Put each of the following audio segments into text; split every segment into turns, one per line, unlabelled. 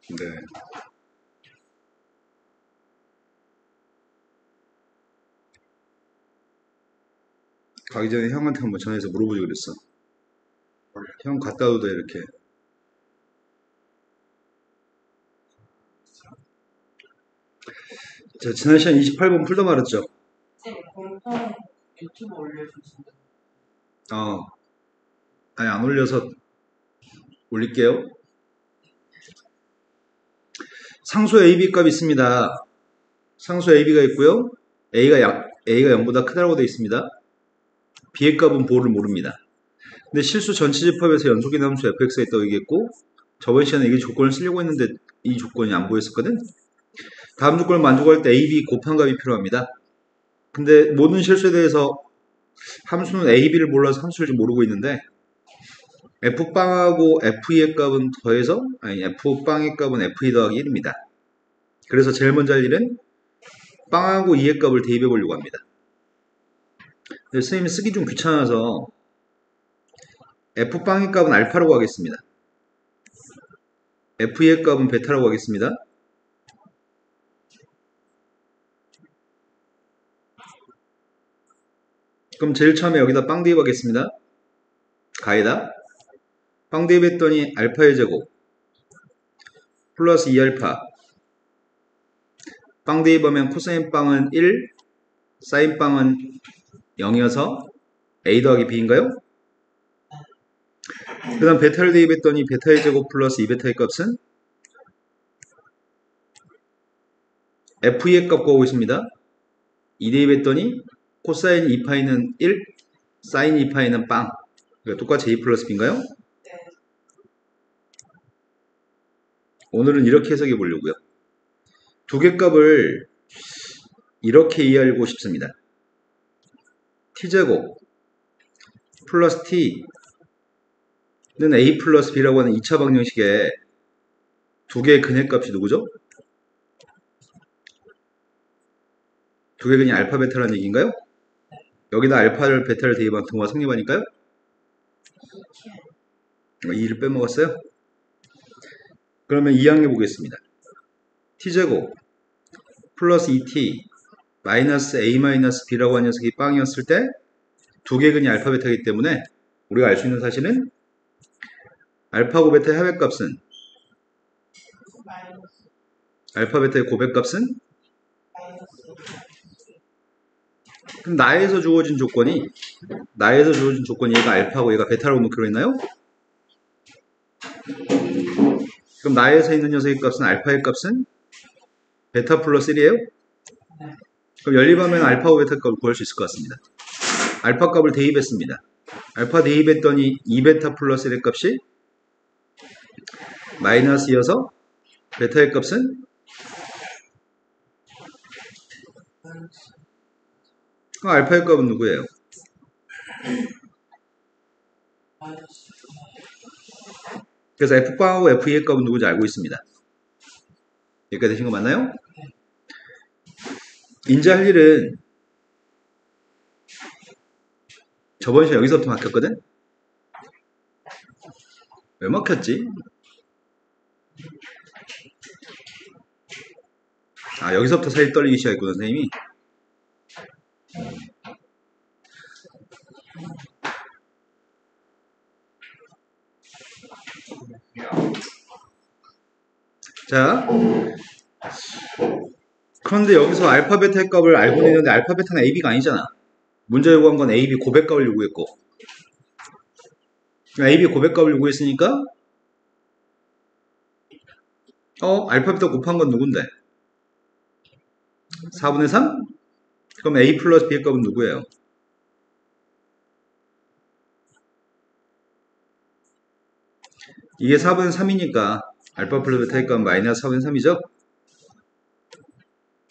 네. 가기 전에 형한테 한번 전화해서 물어보지 그랬어. 형 갔다 오다 이렇게. 자, 지난 시간 28번 풀다 말았죠?
네, 공통 유튜브 올려주신다.
아니, 안 올려서 올릴게요. 상수 AB 값이 있습니다. 상수 AB가 있고요. A가 0보다 크다고 되어 있습니다. B의 값은 보를 모릅니다. 근데 실수 전치집합에서 연속의 함수 fx가 있다고 얘기했고, 저번 시간에 이 조건을 쓰려고 했는데 이 조건이 안 보였었거든? 다음 조건을 만족할 때 AB 곱한 값이 필요합니다. 근데 모든 실수에 대해서 함수는 A, B를 몰라서 함수를 좀 모르고 있는데 F빵하고 F2의 값은 더해서 F빵의 값은 F2 더하기 1입니다. 그래서 제일 먼저 할 일은 빵하고 2의 값을 대입해 보려고 합니다. 선생님이 쓰기 좀 귀찮아서 F빵의 값은 알파라고 하겠습니다. F2의 값은 베타라고 하겠습니다. 그럼 제일 처음에 여기다 빵 대입하겠습니다. 가에다 빵 대입했더니 알파의 제곱 플러스 2알파 빵 대입하면 코사인 빵은 1, 사인 빵은 0이어서 A 더하기 B인가요? 그 다음 베타를 대입했더니 베타의 제곱 플러스 2베타의 값은 F2의 값 구하고 있습니다. 2 대입했더니 코사인 2파이는 1, 사인 2파이는 빵. 그러니까 똑같이 A 플러스 B인가요?
네.
오늘은 이렇게 해석해 보려고요. 두 개 값을 이렇게 이해하고 싶습니다. T제곱 플러스 T는 A 플러스 B라고 하는 2차 방정식에 두 개의 근해값이 누구죠? 두 개의 근이 알파 베타라는 얘기인가요? 여기다 알파를 베타를 대입한 동화 성립하니까요? 2를 빼먹었어요? 그러면 2항해 보겠습니다. T제곱 플러스 2T 마이너스 A 마이너스 B라고 하는 녀석이 빵이었을 때 두 개의 근이 알파 베타이기 때문에 우리가 알 수 있는 사실은 알파고 베타의 합의값은 알파 베타의 고백값은 그럼 나에서 주어진 조건이 얘가 알파고 얘가 베타라고 놓기로 했나요? 그럼 나에서 있는 녀석의 값은 알파의 값은 베타 플러스 1이에요? 그럼 연립하면 알파고 베타 값을 구할 수 있을 것 같습니다. 알파 값을 대입했습니다. 알파 대입했더니 2베타 플러스 1의 값이 마이너스 2여서 베타의 값은 알파의 값은 누구예요? 그래서 F바하고 F2의 값은 누구인지 알고 있습니다. 여기까지 되신 거 맞나요? 이제 할 일은 저번 시간 여기서부터 막혔거든? 왜 막혔지? 여기서부터 살이 떨리기 시작했구나, 선생님이. 자, 그런데 여기서 알파 베타의 값을 알고 있는데 알파 베타는 AB가 아니잖아. 문제 요구한 건 AB 고백값을 요구했고 AB 고백값을 요구했으니까 알파 베타 곱한 건 누군데? 4분의 3? 그럼 A 플러스 B의 값은 누구예요? 이게 4분의 3이니까 알파 플러스 베타의 값은 마이너스 4분의 3이죠?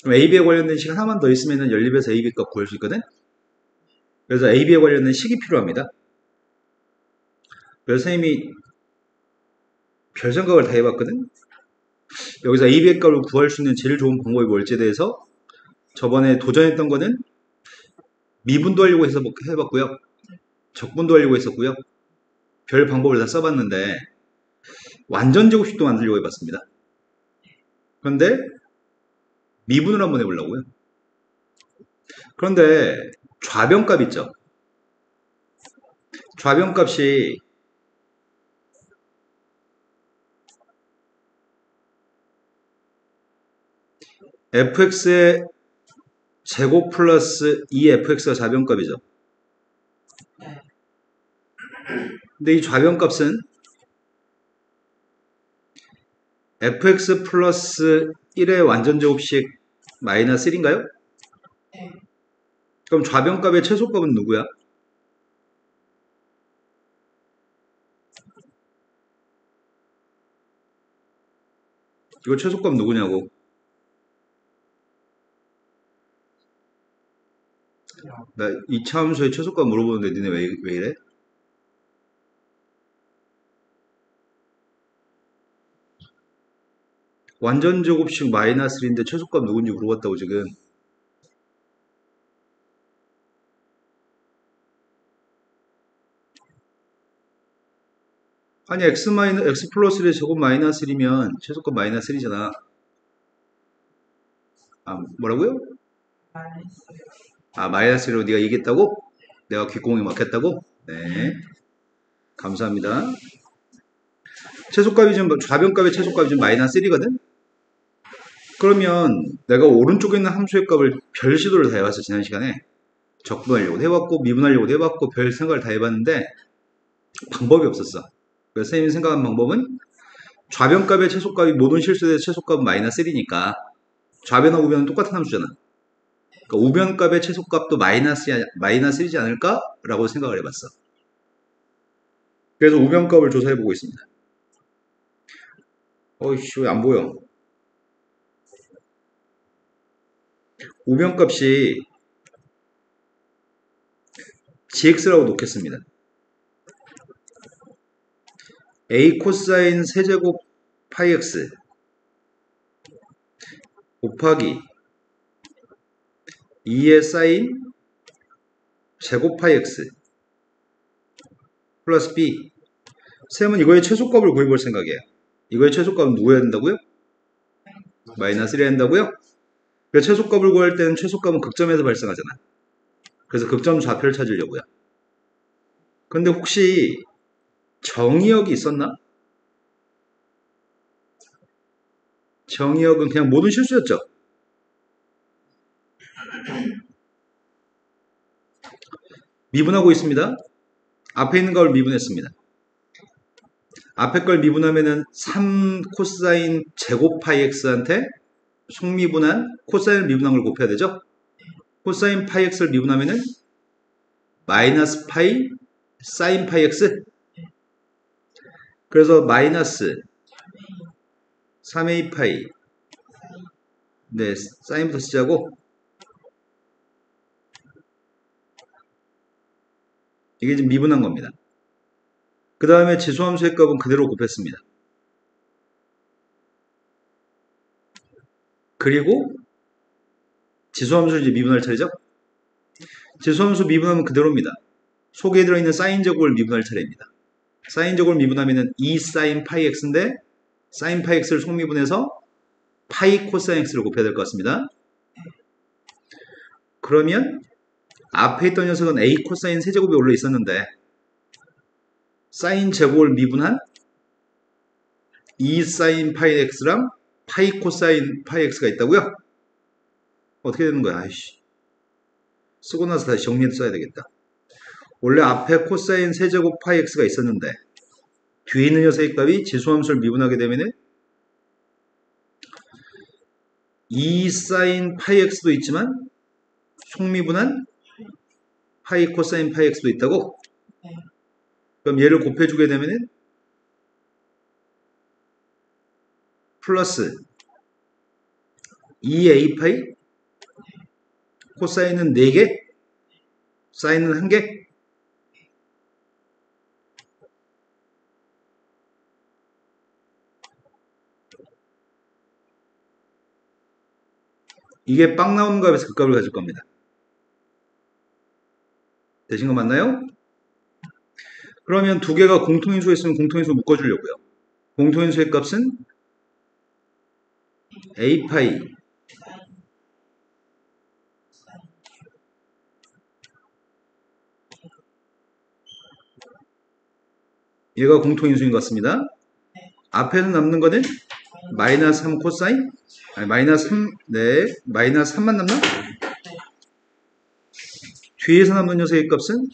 그럼 AB에 관련된 식 하나만 더 있으면 연립해서 AB 값 구할 수 있거든? 그래서 AB에 관련된 식이 필요합니다. 그래서 선생님이 별 생각을 다 해봤거든? 여기서 AB의 값을 구할 수 있는 제일 좋은 방법이 뭘지에 대해서 저번에 도전했던 거는 미분도 하려고 해봤고요. 적분도 하려고 했었고요. 별 방법을 다 써봤는데 완전 제곱식도 만들려고 해봤습니다. 그런데 미분을 한번 해보려고요. 그런데 좌변값 있죠? 좌변값이 fx의 제곱 플러스 2fx가 좌변값이죠.
네.
근데 이 좌변값은 fx 플러스 1의 완전제곱식 마이너스 1인가요?
네.
그럼 좌변값의 최소값은 누구야? 이거 최소값 누구냐고. 나 이차함수의 최소값 물어보는데 니네 왜 이래? 완전제곱식 마이너스 1인데 최소값 누군지 물어봤다고 지금. 아니 x 플러스 1의 제곱 마이너스 1이면 최소값 마이너스 1이잖아. 아 뭐라고요?
마이너스.
아 마이너스 1로 네가 얘기했다고? 내가 귓구멍에 막혔다고? 네 감사합니다. 최소값이 지금 좌변값의 최소값이 지금 마이너스 1이거든? 그러면 내가 오른쪽에 있는 함수의 값을 별 시도를 다 해봤어. 지난 시간에 적분하려고 해봤고 미분하려고 해봤고 별 생각을 다 해봤는데 방법이 없었어. 그래서 선생님이 생각한 방법은 좌변값의 최소값이 모든 실수의 최소값은 마이너스 1이니까 좌변하고 우변은 똑같은 함수잖아. 그러니까 우변값의 최소값도 마이너스 1이지 않을까? 라고 생각을 해봤어. 그래서 우변값을 조사해보고 있습니다. 어이씨 왜 안 보여? 우변값이 gx라고 놓겠습니다. a 코사인 세제곱 파이 x 곱하기 2의 사인 제곱 파이 x 플러스 b. 쌤은 이거의 최소값을 구해볼 생각이에요. 이거의 최소값은 누구여야 된다고요? 마이너스 1이 해야 된다고요? 그래서 최소값을 구할 때는 최소값은 극점에서 발생하잖아. 그래서 극점 좌표를 찾으려고요. 근데 혹시 정의역이 있었나? 정의역은 그냥 모든 실수였죠. 미분하고 있습니다. 앞에 있는 걸 미분했습니다. 앞에 걸 미분하면은 3 코사인 제곱 파이 x한테 속미분한 코사인을 미분한 걸 곱해야 되죠. 코사인 파이 x를 미분하면은 마이너스 파이 사인 파이 x. 그래서 마이너스 3a 파이 네 사인부터 시작하고 이게 지금 미분한 겁니다. 그 다음에 지수함수의 값은 그대로 곱했습니다. 그리고 지수함수를 이제 미분할 차례죠. 지수함수 미분하면 그대로입니다. 속에 들어있는 사인 제곱을 미분할 차례입니다. 사인 제곱을 미분하면은 2 사인 파이 x인데 사인 파이 x를 속미분해서 파이 코사인 x를 곱해야 될 것 같습니다. 그러면 앞에 있던 녀석은 a 코사인 세제곱이 올려 있었는데 사인 제곱을 미분한 2 사인 파이 x랑 파이 코사인 파이 x가 있다고요? 어떻게 되는 거야? 아이씨. 쓰고 나서 다시 정리해서 써야 되겠다. 원래 앞에 코사인 세제곱 파이 x가 있었는데 뒤에 있는 녀석의 값이 지수함수를 미분하게 되면은 2 사인 파이 x도 있지만 속미분한 파이 코사인 파이 x도 있다고?
네.
그럼 얘를 곱해주게 되면은 플러스 2a 파이 코사인은 4개 사인은 1개. 이게 빵 나오는 값에서 그 값을 가질 겁니다. 되신 거 맞나요? 그러면 두 개가 공통인수에 있으면 공통인수 묶어주려고요. 공통인수의 값은 a 파이
사인,
얘가 공통인수인 것 같습니다. 앞에서 남는 거는 마이너스 3 코사인? 아니, 마이너스 3, 네, 마이너스 3만 남나? 뒤에서 남는 녀석의 값은
사인,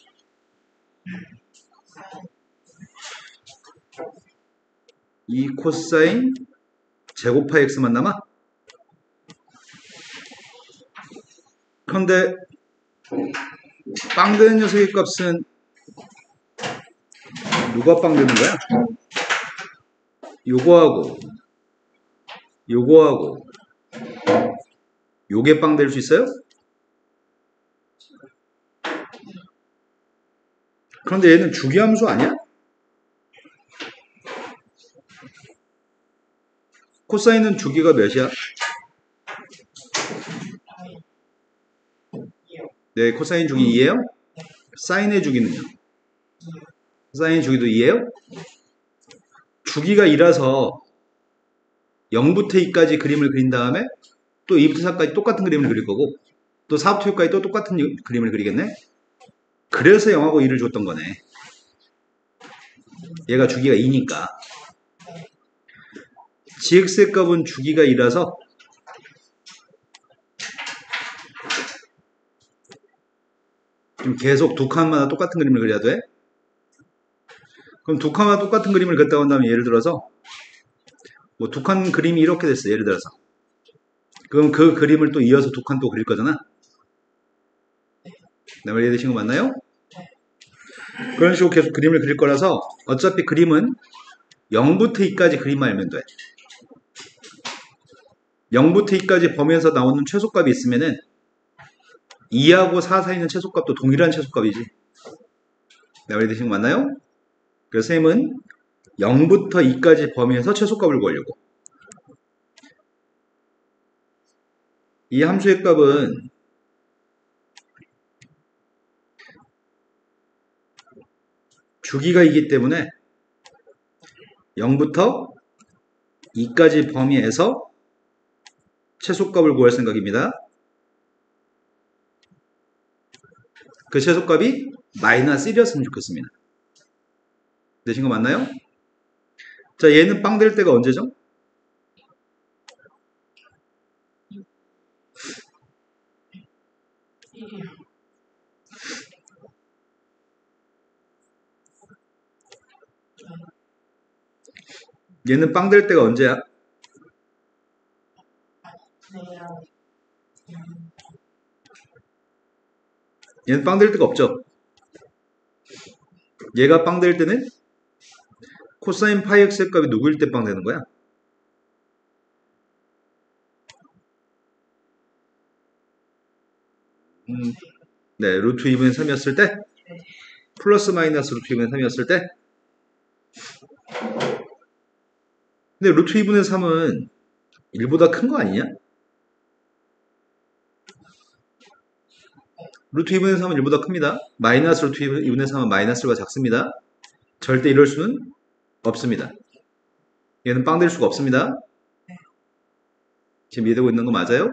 2 코사인 제곱 파이 x만 남아? 그런데 빵 되는 녀석의 값은 누가 빵 되는 거야? 요거하고 요거하고 요게 빵 될 수 있어요? 그런데 얘는 주기함수 아니야? 코사인은 주기가 몇이야?
사인, 이요,
네, 코사인 주기 2예요? 사인의 주기는요? 사인 주기도 2예요? 주기가 2라서 0부터 2까지 그림을 그린 다음에 또 2부터 4까지 똑같은 그림을 그릴 거고 또 4부터 6까지 또 똑같은 그림을 그리겠네? 그래서 0하고 2를 줬던 거네. 얘가 주기가 2니까. gx의 값은 주기가 2라서 지금 계속 두 칸마다 똑같은 그림을 그려야 돼. 그럼 두 칸마다 똑같은 그림을 그렸다고 한다면 예를 들어서 뭐 두 칸 그림이 이렇게 됐어. 예를 들어서. 그럼 그 그림을 또 이어서 두 칸 또 그릴 거잖아. 내 말 이해되신 거 맞나요? 그런 식으로 계속 그림을 그릴 거라서 어차피 그림은 0부터 2까지 그림만 알면 돼. 0부터 2까지 범위에서 나오는 최소값이 있으면은 2하고 4 사이에 있는 최소값도 동일한 최소값이지. 내 말 이해되신 거 맞나요? 그래서 쌤은 0부터 2까지 범위에서 최소값을 구하려고. 이 함수의 값은 주기가 있기 때문에 0부터 2까지 범위에서 최소값을 구할 생각입니다. 그 최소값이 마이너스 1이었으면 좋겠습니다. 되신 거 맞나요? 자, 얘는 빵 될 때가 언제죠?
일이요,
얘는 빵 될 때가 언제야?
네요,
얘는 빵 될 때가 없죠. 얘가 빵 될 때는 코사인 파이 x의 값이 누구일 때 빵 되는 거야? 네, 루트 2분의 3이었을 때? 플러스 마이너스 루트 2분의 3이었을 때? 근데 루트 2분의 3은 1보다 큰 거 아니냐? 루트 2분의 3은 1보다 큽니다. 마이너스 루트 2분의 3은 마이너스가 작습니다. 절대 이럴 수는 없습니다. 얘는 빵 될 수가 없습니다. 지금 이해되고 있는 거 맞아요?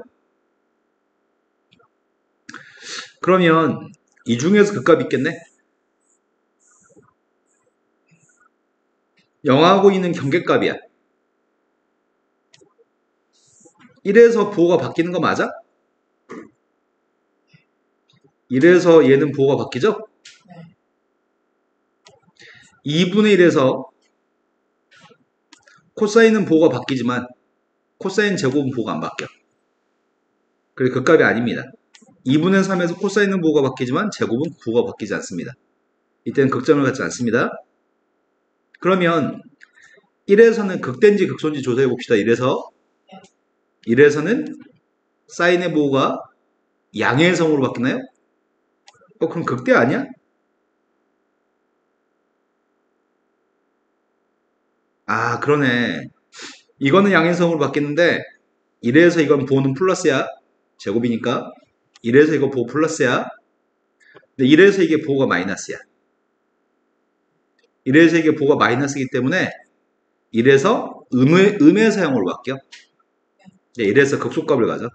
그러면 이 중에서 그 값이 있겠네? 0하고 있는 경계값이야. 1에서 부호가 바뀌는 거 맞아? 1에서 얘는 부호가 바뀌죠? 2분의 1에서 코사인은 부호가 바뀌지만 코사인 제곱은 부호가 안 바뀌어. 그래 그 값이 아닙니다. 2분의 3에서 코사인은 부호가 바뀌지만 제곱은 부호가 바뀌지 않습니다. 이때는 극점을 갖지 않습니다. 그러면 1에서는 극대인지 극소인지 조사해 봅시다. 1에서는 사인의 부호가 양의 성으로 바뀌나요? 그럼 극대 아니야? 아 그러네. 이거는 양의 성으로 바뀌는데 1에서 이건 부호는 플러스야. 제곱이니까 1에서 이거 부호 플러스야. 근데 1에서 이게 부호가 마이너스야. 1에서 이게 부호가 마이너스이기 때문에 1에서 음의 사용으로 바뀌어. 네, 이래서 극소값을 가져.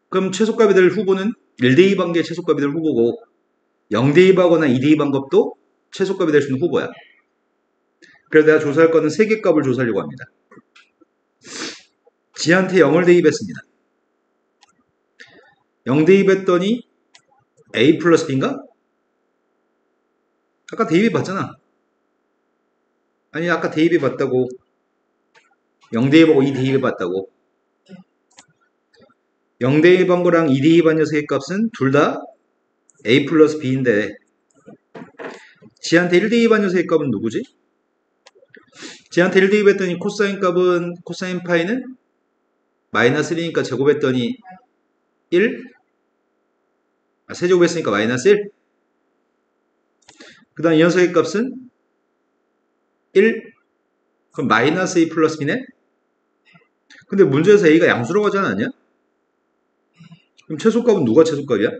그럼 최소값이 될 후보는 1대2 관계의 최소값이 될 후보고 0대2하거나 2대2 방법도 최소값이 될 수 있는 후보야. 그래서 내가 조사할 거는 3개 값을 조사하려고 합니다. G한테 0을 대입했습니다. 0 대입했더니 A 플러스 B인가? 아까 대입이 봤잖아. 아니 아까 대입이 봤다고. 0 대입하고 2 대입이 봤다고. 0 대입한 거랑 2 대입한 녀석의 값은 둘 다 A 플러스 B인데 G한테 1 대입한 녀석의 값은 누구지? G한테 1 대입했더니 코사인 값은 코사인 파이는 마이너스 1이니까 제곱했더니 1? 세제곱했으니까 마이너스 1? 그 다음 이 녀석의 값은 1? 그럼 마이너스 A 플러스 B네? 근데 문제에서 A가 양수라고 하지 않았냐? 그럼 최소값은 누가 최소값이야?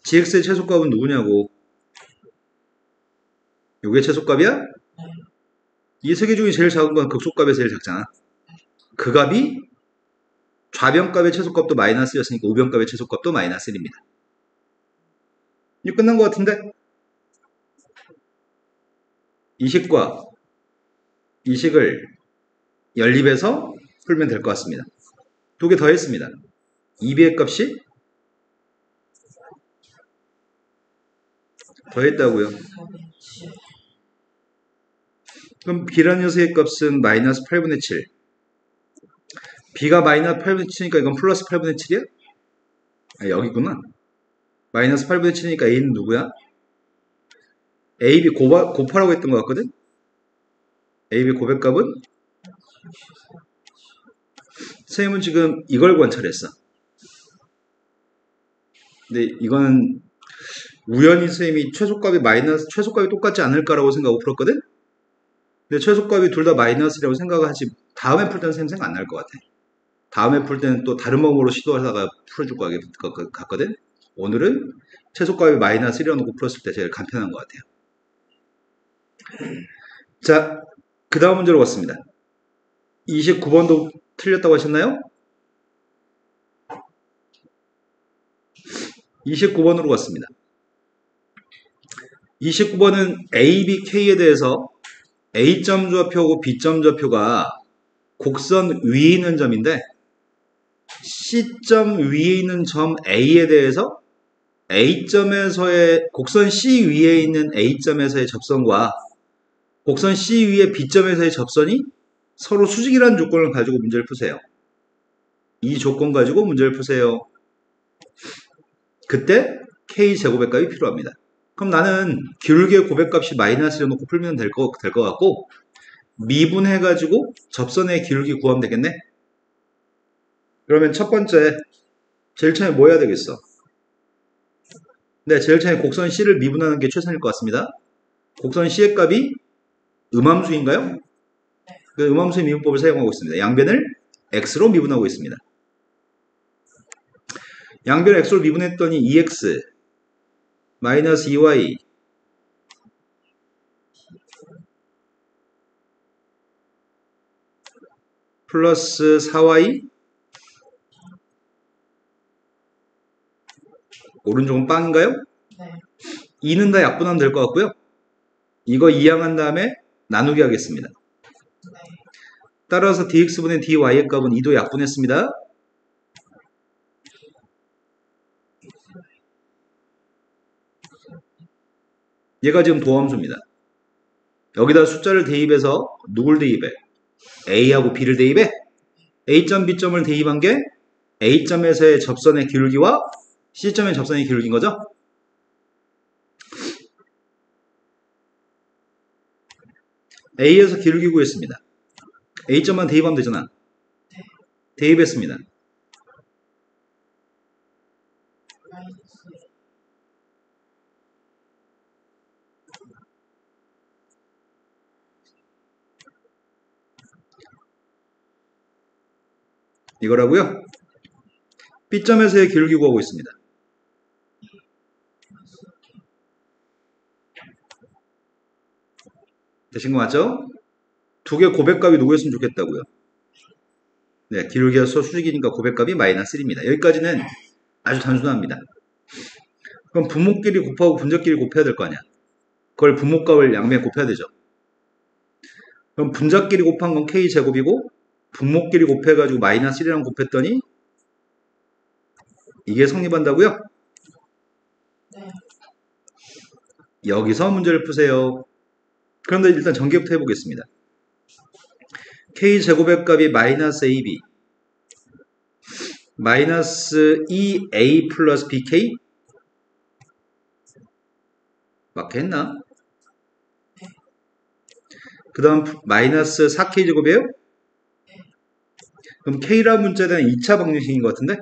GX의 최소값은 누구냐고. 이게 최소값이야? 이 세 개 중에 제일 작은 건 극소값이 제일 작잖아. 그 값이 좌변값의 최소값도 마이너스였으니까 우변값의 최소값도 마이너스 1입니다. 이제 끝난 것 같은데? 이식과 이식을 연립해서 풀면 될 것 같습니다. 두 개 더 했습니다. 2B의 값이 더 했다고요. 그럼 B라는 녀석의 값은 마이너스 8분의 7. B가 마이너스 8분의 7이니까 이건 플러스 8분의 7이야? 아, 여기 있구나. 마이너스 8분의 7이니까 A는 누구야? AB 곱하라고 했던 것 같거든? AB 고백값은? 선생님은 지금 이걸 관찰했어. 근데 이거는 우연히 선생님이 최소값이 똑같지 않을까라고 생각하고 풀었거든? 근데 최소값이 둘 다 마이너스라고 생각하지, 다음에 풀 때는 선생님 생각 안 날 것 같아. 다음에 풀 때는 또 다른 방법으로 시도하다가 풀어줄 것 같거든? 오늘은 최소값이 마이너스 1이라고 놓고 풀었을 때 제일 간편한 것 같아요. 자, 그 다음 문제로 왔습니다. 29번도 틀렸다고 하셨나요? 29번으로 왔습니다. 29번은 A, B, K에 대해서 A점 좌표하고 B점 좌표가 곡선 위에 있는 점인데 C점 위에 있는 점 A에 대해서 A점에서의 곡선 C 위에 있는 A점에서의 접선과 곡선 C 위에 B점에서의 접선이 서로 수직이라는 조건을 가지고 문제를 푸세요. 이 조건 가지고 문제를 푸세요. 그때 K제곱의 값이 필요합니다. 그럼 나는 기울기의 고백값이 마이너스를 놓고 풀면 될 것 같고 미분해가지고 접선의 기울기 구하면 되겠네? 그러면 첫 번째 제일 처음에 뭐 해야 되겠어? 네, 제일 처음에 곡선 C를 미분하는 게 최선일 것 같습니다. 곡선 C의 값이 음함수인가요? 그 음함수의 미분법을 사용하고 있습니다. 양변을 X로 미분하고 있습니다. 양변을 X로 미분했더니 2X 마이너스 2Y 플러스 4Y 오른쪽은 빵인가요?
네.
2는 다 약분하면 될 것 같고요. 이거 2항한 다음에 나누기 하겠습니다. 따라서 dx분의 dy의 값은 2도 약분했습니다. 얘가 지금 도함수입니다. 여기다 숫자를 대입해서 누굴 대입해? A하고 B를 대입해? A점, B점을 대입한 게 A점에서의 접선의 기울기와 C점의 접선의 기울기인 거죠? A에서 기울기 구했습니다. A점만 대입하면 되잖아. 대입했습니다. 이거라고요? B점에서의 기울기 구하고 있습니다. 되신 거 맞죠? 두 개 고백값이 누구였으면 좋겠다고요? 네, 기울기여서 수직이니까 고백값이 마이너스 1입니다. 여기까지는 아주 단순합니다. 그럼 분모끼리 곱하고 분자끼리 곱해야 될 거 아니야? 그걸 분모값을 양면에 곱해야 되죠. 그럼 분자끼리 곱한 건 k제곱이고 분모끼리 곱해가지고 마이너스 1이랑 곱했더니 이게 성립한다고요?
네.
여기서 문제를 푸세요. 그런데 일단 전개부터 해보겠습니다. k제곱의 값이 마이너스 ab 마이너스 2a 플러스 bk 맞겠나? 그 다음 마이너스 4k제곱이에요? 그럼 k라는 문자에 대한 2차 방정식인 것 같은데?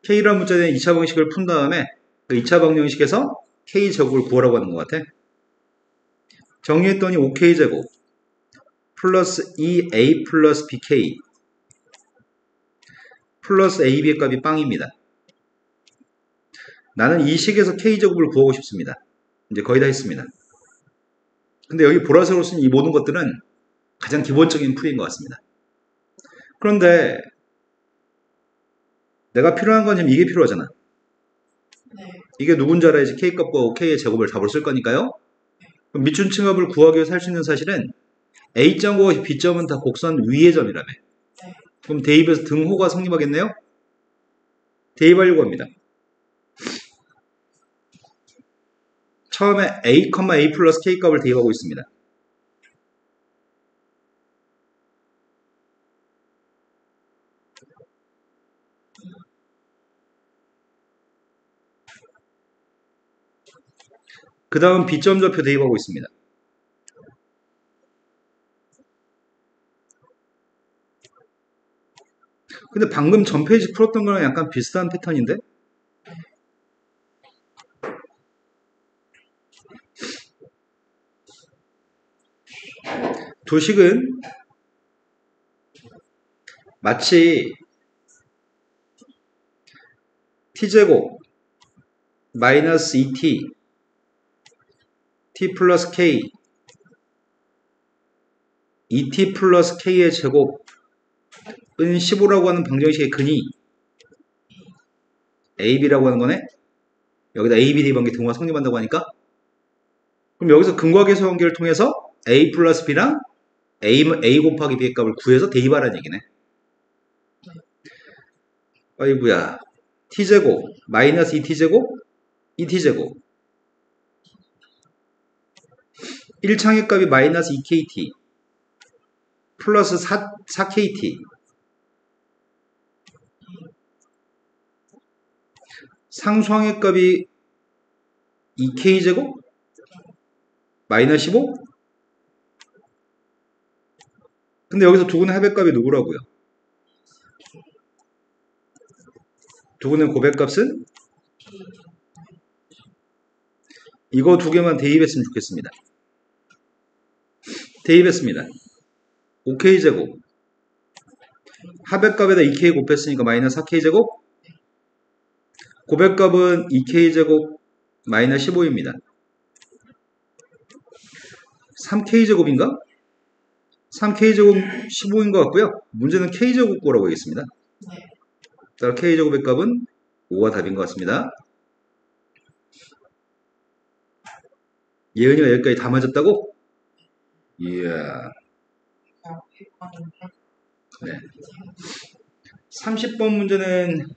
k라는 문자에 대한 2차 방정식을 푼 다음에 그 2차 방정식에서 k제곱을 구하라고 하는 것 같아. 정리했더니 5k제곱 플러스 2a 플러스 bk 플러스 ab의 값이 빵입니다. 나는 이 식에서 k제곱을 구하고 싶습니다. 이제 거의 다 했습니다. 근데 여기 보라색으로 쓴 이 모든 것들은 가장 기본적인 풀이인 것 같습니다. 그런데 내가 필요한 건 지금 이게 필요하잖아.
네.
이게 누군지 알아야지 k값 구하고 k의 제곱을 답으로 쓸 거니까요. 그럼 밑줄층합을 구하기 위해서 할 수 있는 사실은 A점과 B점은 다 곡선 위의 점이라며.
네.
그럼 대입에서 등호가 성립하겠네요? 대입하려고 합니다. 처음에 A, A 플러스 K 값을 대입하고 있습니다. 그 다음 B점 좌표 대입하고 있습니다. 근데 방금 전 페이지 풀었던 거랑 약간 비슷한 패턴인데? 두 식은 마치 t제곱 마이너스 2t t 플러스 k 2t 플러스 k의 제곱은 15라고 하는 방정식의 근이 ab라고 하는 거네? 여기다 ab 대입한 게 등호가 성립한다고 하니까 그럼 여기서 근과 계수 관계를 통해서 a 플러스 b랑 a 곱하기 b의 값을 구해서 대입하라는 얘기네. 아이구야 t제곱 마이너스 2t제곱 2t제곱 1창의 값이 마이너스 2kt 플러스 4kt 상수항의 값이 2k제곱 마이너스 15 근데 여기서 두근의 합의값이 누구라고요? 두근의 고백값은 이거 두 개만 대입했으면 좋겠습니다. 대입했습니다. 5k제곱 합의값에다 2k 곱했으니까 마이너스 4k제곱 고백값은 2k제곱 마이너스 15입니다. 3k제곱인가? 3k제곱 15인 것 같고요. 문제는 k제곱 구라고 하겠습니다.
네.
따라 k제곱의 값은 5가 답인 것 같습니다. 예은이가 여기까지 다 맞았다고? 이야. 네. 30번 문제는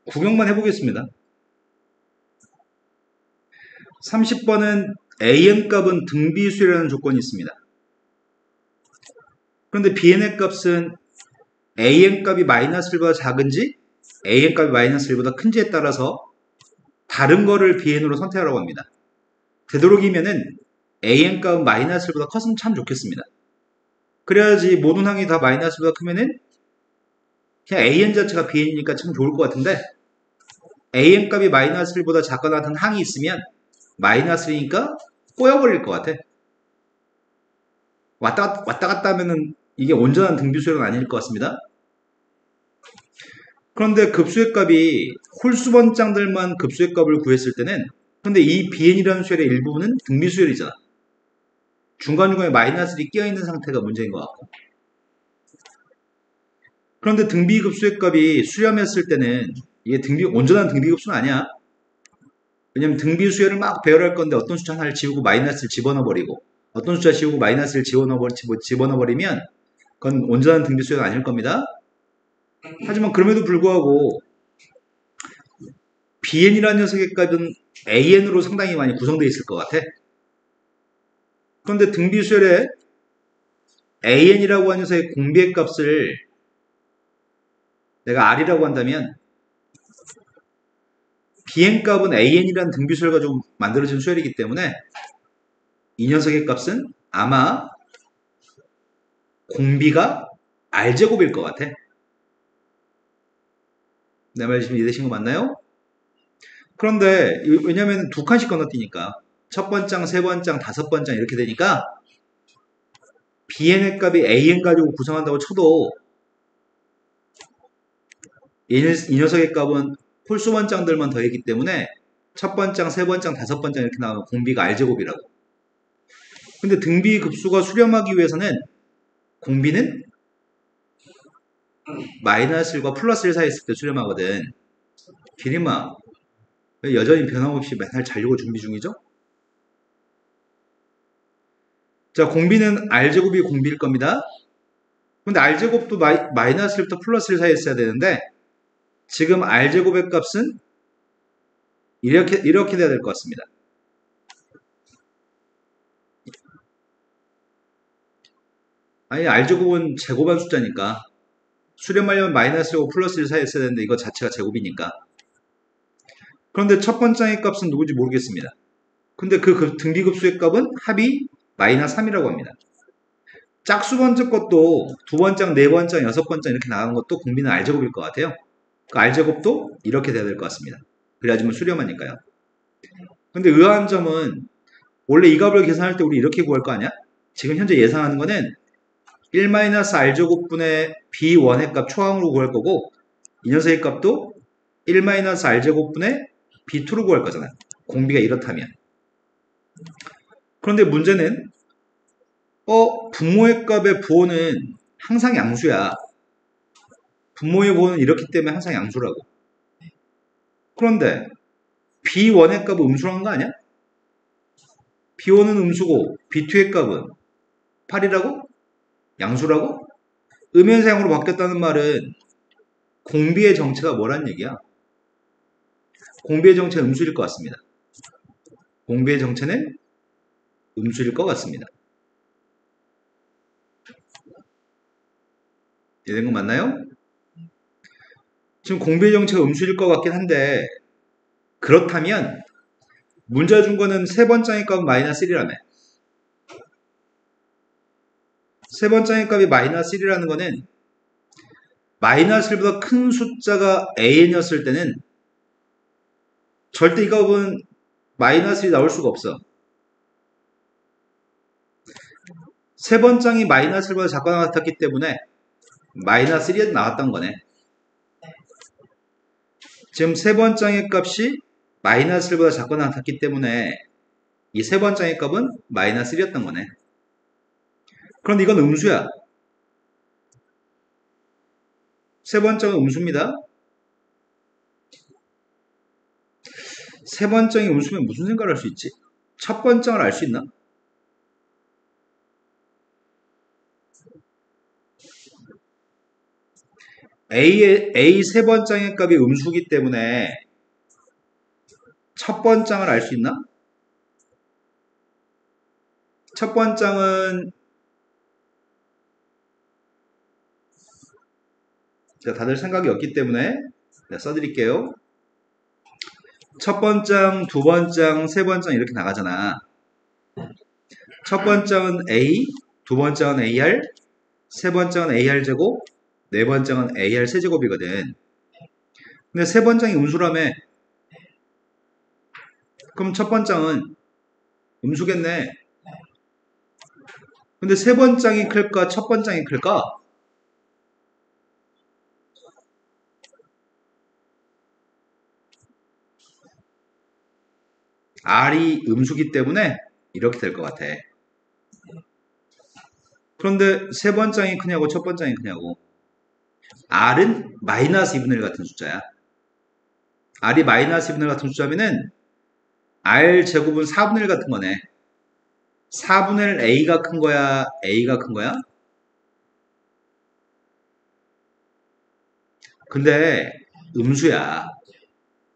구경만 해보겠습니다. 30번은 an 값은 등비수라는 조건이 있습니다. 그런데 bn의 값은 an 값이 마이너스 1보다 작은지 an 값이 마이너스 1보다 큰지에 따라서 다른 거를 bn으로 선택하라고 합니다. 되도록이면은 an 값은 마이너스 1보다 컸으면 참 좋겠습니다. 그래야지 모든 항이 다 마이너스 1보다 크면은 그냥 an 자체가 bn이니까 참 좋을 것 같은데 an 값이 마이너스 1보다 작거나 같은 항이 있으면 마이너스 1이니까 꼬여버릴 것 같아. 왔다 갔다 하면은 이게 온전한 등비수열은 아닐 것 같습니다. 그런데 급수의 값이 홀수번장들만 급수의 값을 구했을 때는 근데 이 bn이라는 수열의 일부분은 등비 수열이잖아. 중간중간에 마이너스들이 끼어있는 상태가 문제인 것 같고. 그런데 등비급수의 값이 수렴했을 때는 이게 온전한 등비급수는 아니야. 왜냐면 등비 수열을 막 배열할 건데 어떤 숫자 하나를 지우고 마이너스를 집어넣어버리고 어떤 숫자 지우고 마이너스를 집어넣어버리면 그건 온전한 등비 수열은 아닐 겁니다. 하지만 그럼에도 불구하고 bn이라는 녀석의 값은 an으로 상당히 많이 구성되어 있을 것 같아. 그런데 등비 수열에 an이라고 하는 녀석의 공비의 값을 내가 r이라고 한다면 bn 값은 an이라는 등비 수열 가지고 만들어진 수열이기 때문에 이 녀석의 값은 아마 공비가 r제곱일 것 같아. 내 말 지금 이해되신 거 맞나요? 그런데 왜냐면 두 칸씩 건너뛰니까 첫 번장, 세 번장, 다섯 번장 이렇게 되니까 bn의 값이 an 가지고 구성한다고 쳐도 이 녀석의 값은 홀수 번장들만 더했기 때문에 첫 번장, 세 번장, 다섯 번장 이렇게 나오면 공비가 r제곱이라고. 근데 등비 급수가 수렴하기 위해서는 공비는 마이너스 1과 플러스 1 사이에 있을 때 수렴하거든. 기림아, 왜 여전히 변함없이 맨날 자려고 준비 중이죠? 자, 공비는 r제곱이 공비일 겁니다. 근데 r제곱도 마이너스 1부터 플러스 1 사이에 있어야 되는데 지금 r제곱의 값은 이렇게 돼야 될 것 같습니다. 아니, r제곱은 제곱한 숫자니까 수렴하려면 마이너스 1과 플러스 1 사이에 있어야 되는데 이거 자체가 제곱이니까. 그런데 첫 번째의 값은 누구지 모르겠습니다. 근데 그 등비급수의 값은 합이 마이너스 3이라고 합니다. 짝수 번째 것도 두 번장, 네 번장, 여섯 번장 이렇게 나가는 것도 공비는 r제곱일 것 같아요. 그 r제곱도 이렇게 돼야 될 것 같습니다. 그래야지만 수렴하니까요. 근데 의아한 점은 원래 이 값을 계산할 때 우리 이렇게 구할 거 아니야? 지금 현재 예상하는 거는 1-r제곱분의 b1의 값 초항으로 구할 거고 이 녀석의 값도 1-r제곱분의 b2로 구할 거잖아요. 공비가 이렇다면. 그런데 문제는 분모의 값의 부호는 항상 양수야. 분모의 부호는 이렇기 때문에 항상 양수라고. 그런데 b1의 값은 음수라는 거 아니야? b1은 음수고 b2의 값은 8이라고? 양수라고? 음연사형으로 바뀌었다는 말은 공비의 정체가 뭐란 얘기야? 공비의 정체는 음수일 것 같습니다. 공비의 정체는 음수일 것 같습니다. 이해된 거 맞나요? 지금 공비의 정체가 음수일 것 같긴 한데 그렇다면 문제 준 거는 세 번째의 값은 마이너스 1이라며. 세 번째의 값이 마이너스 1이라는 거는 마이너스 1보다 큰 숫자가 an이었을 때는 절대 이 값은 마이너스 1이 나올 수가 없어. 세 번장이 마이너스 1보다 작거나 같았기 때문에 마이너스 1이 나왔던 거네. 지금 세 번장의 값이 마이너스 1보다 작거나 같았기 때문에 이 세 번장의 값은 마이너스 1이었던 거네. 그런데 이건 음수야. 세 번장은 음수입니다. 세 번장이 음수면 무슨 생각을 할 수 있지? 첫 번장을 알 수 있나? A 세 번장의 값이 음수기 때문에 첫 번장을 알 수 있나? 첫 번장은 다들 생각이 없기 때문에 써드릴게요. 첫 번장, 두 번장, 세 번장 이렇게 나가잖아. 첫 번장은 A, 두 번장은 AR, 세 번장은 AR 제곱, 네 번장은 AR 세제곱이거든. 근데 세 번장이 음수라며. 그럼 첫 번장은 음수겠네. 근데 세 번장이 클까? 첫 번장이 클까? R이 음수기 때문에 이렇게 될 것 같아. 그런데 세 번째이 크냐고 첫 번째이 크냐고. R은 마이너스 2분의 1 같은 숫자야. R이 마이너스 2분의 1 같은 숫자면은 R 제곱은 4분의 1 같은 거네. 4분의 1 A가 큰 거야? A가 큰 거야? 근데 음수야.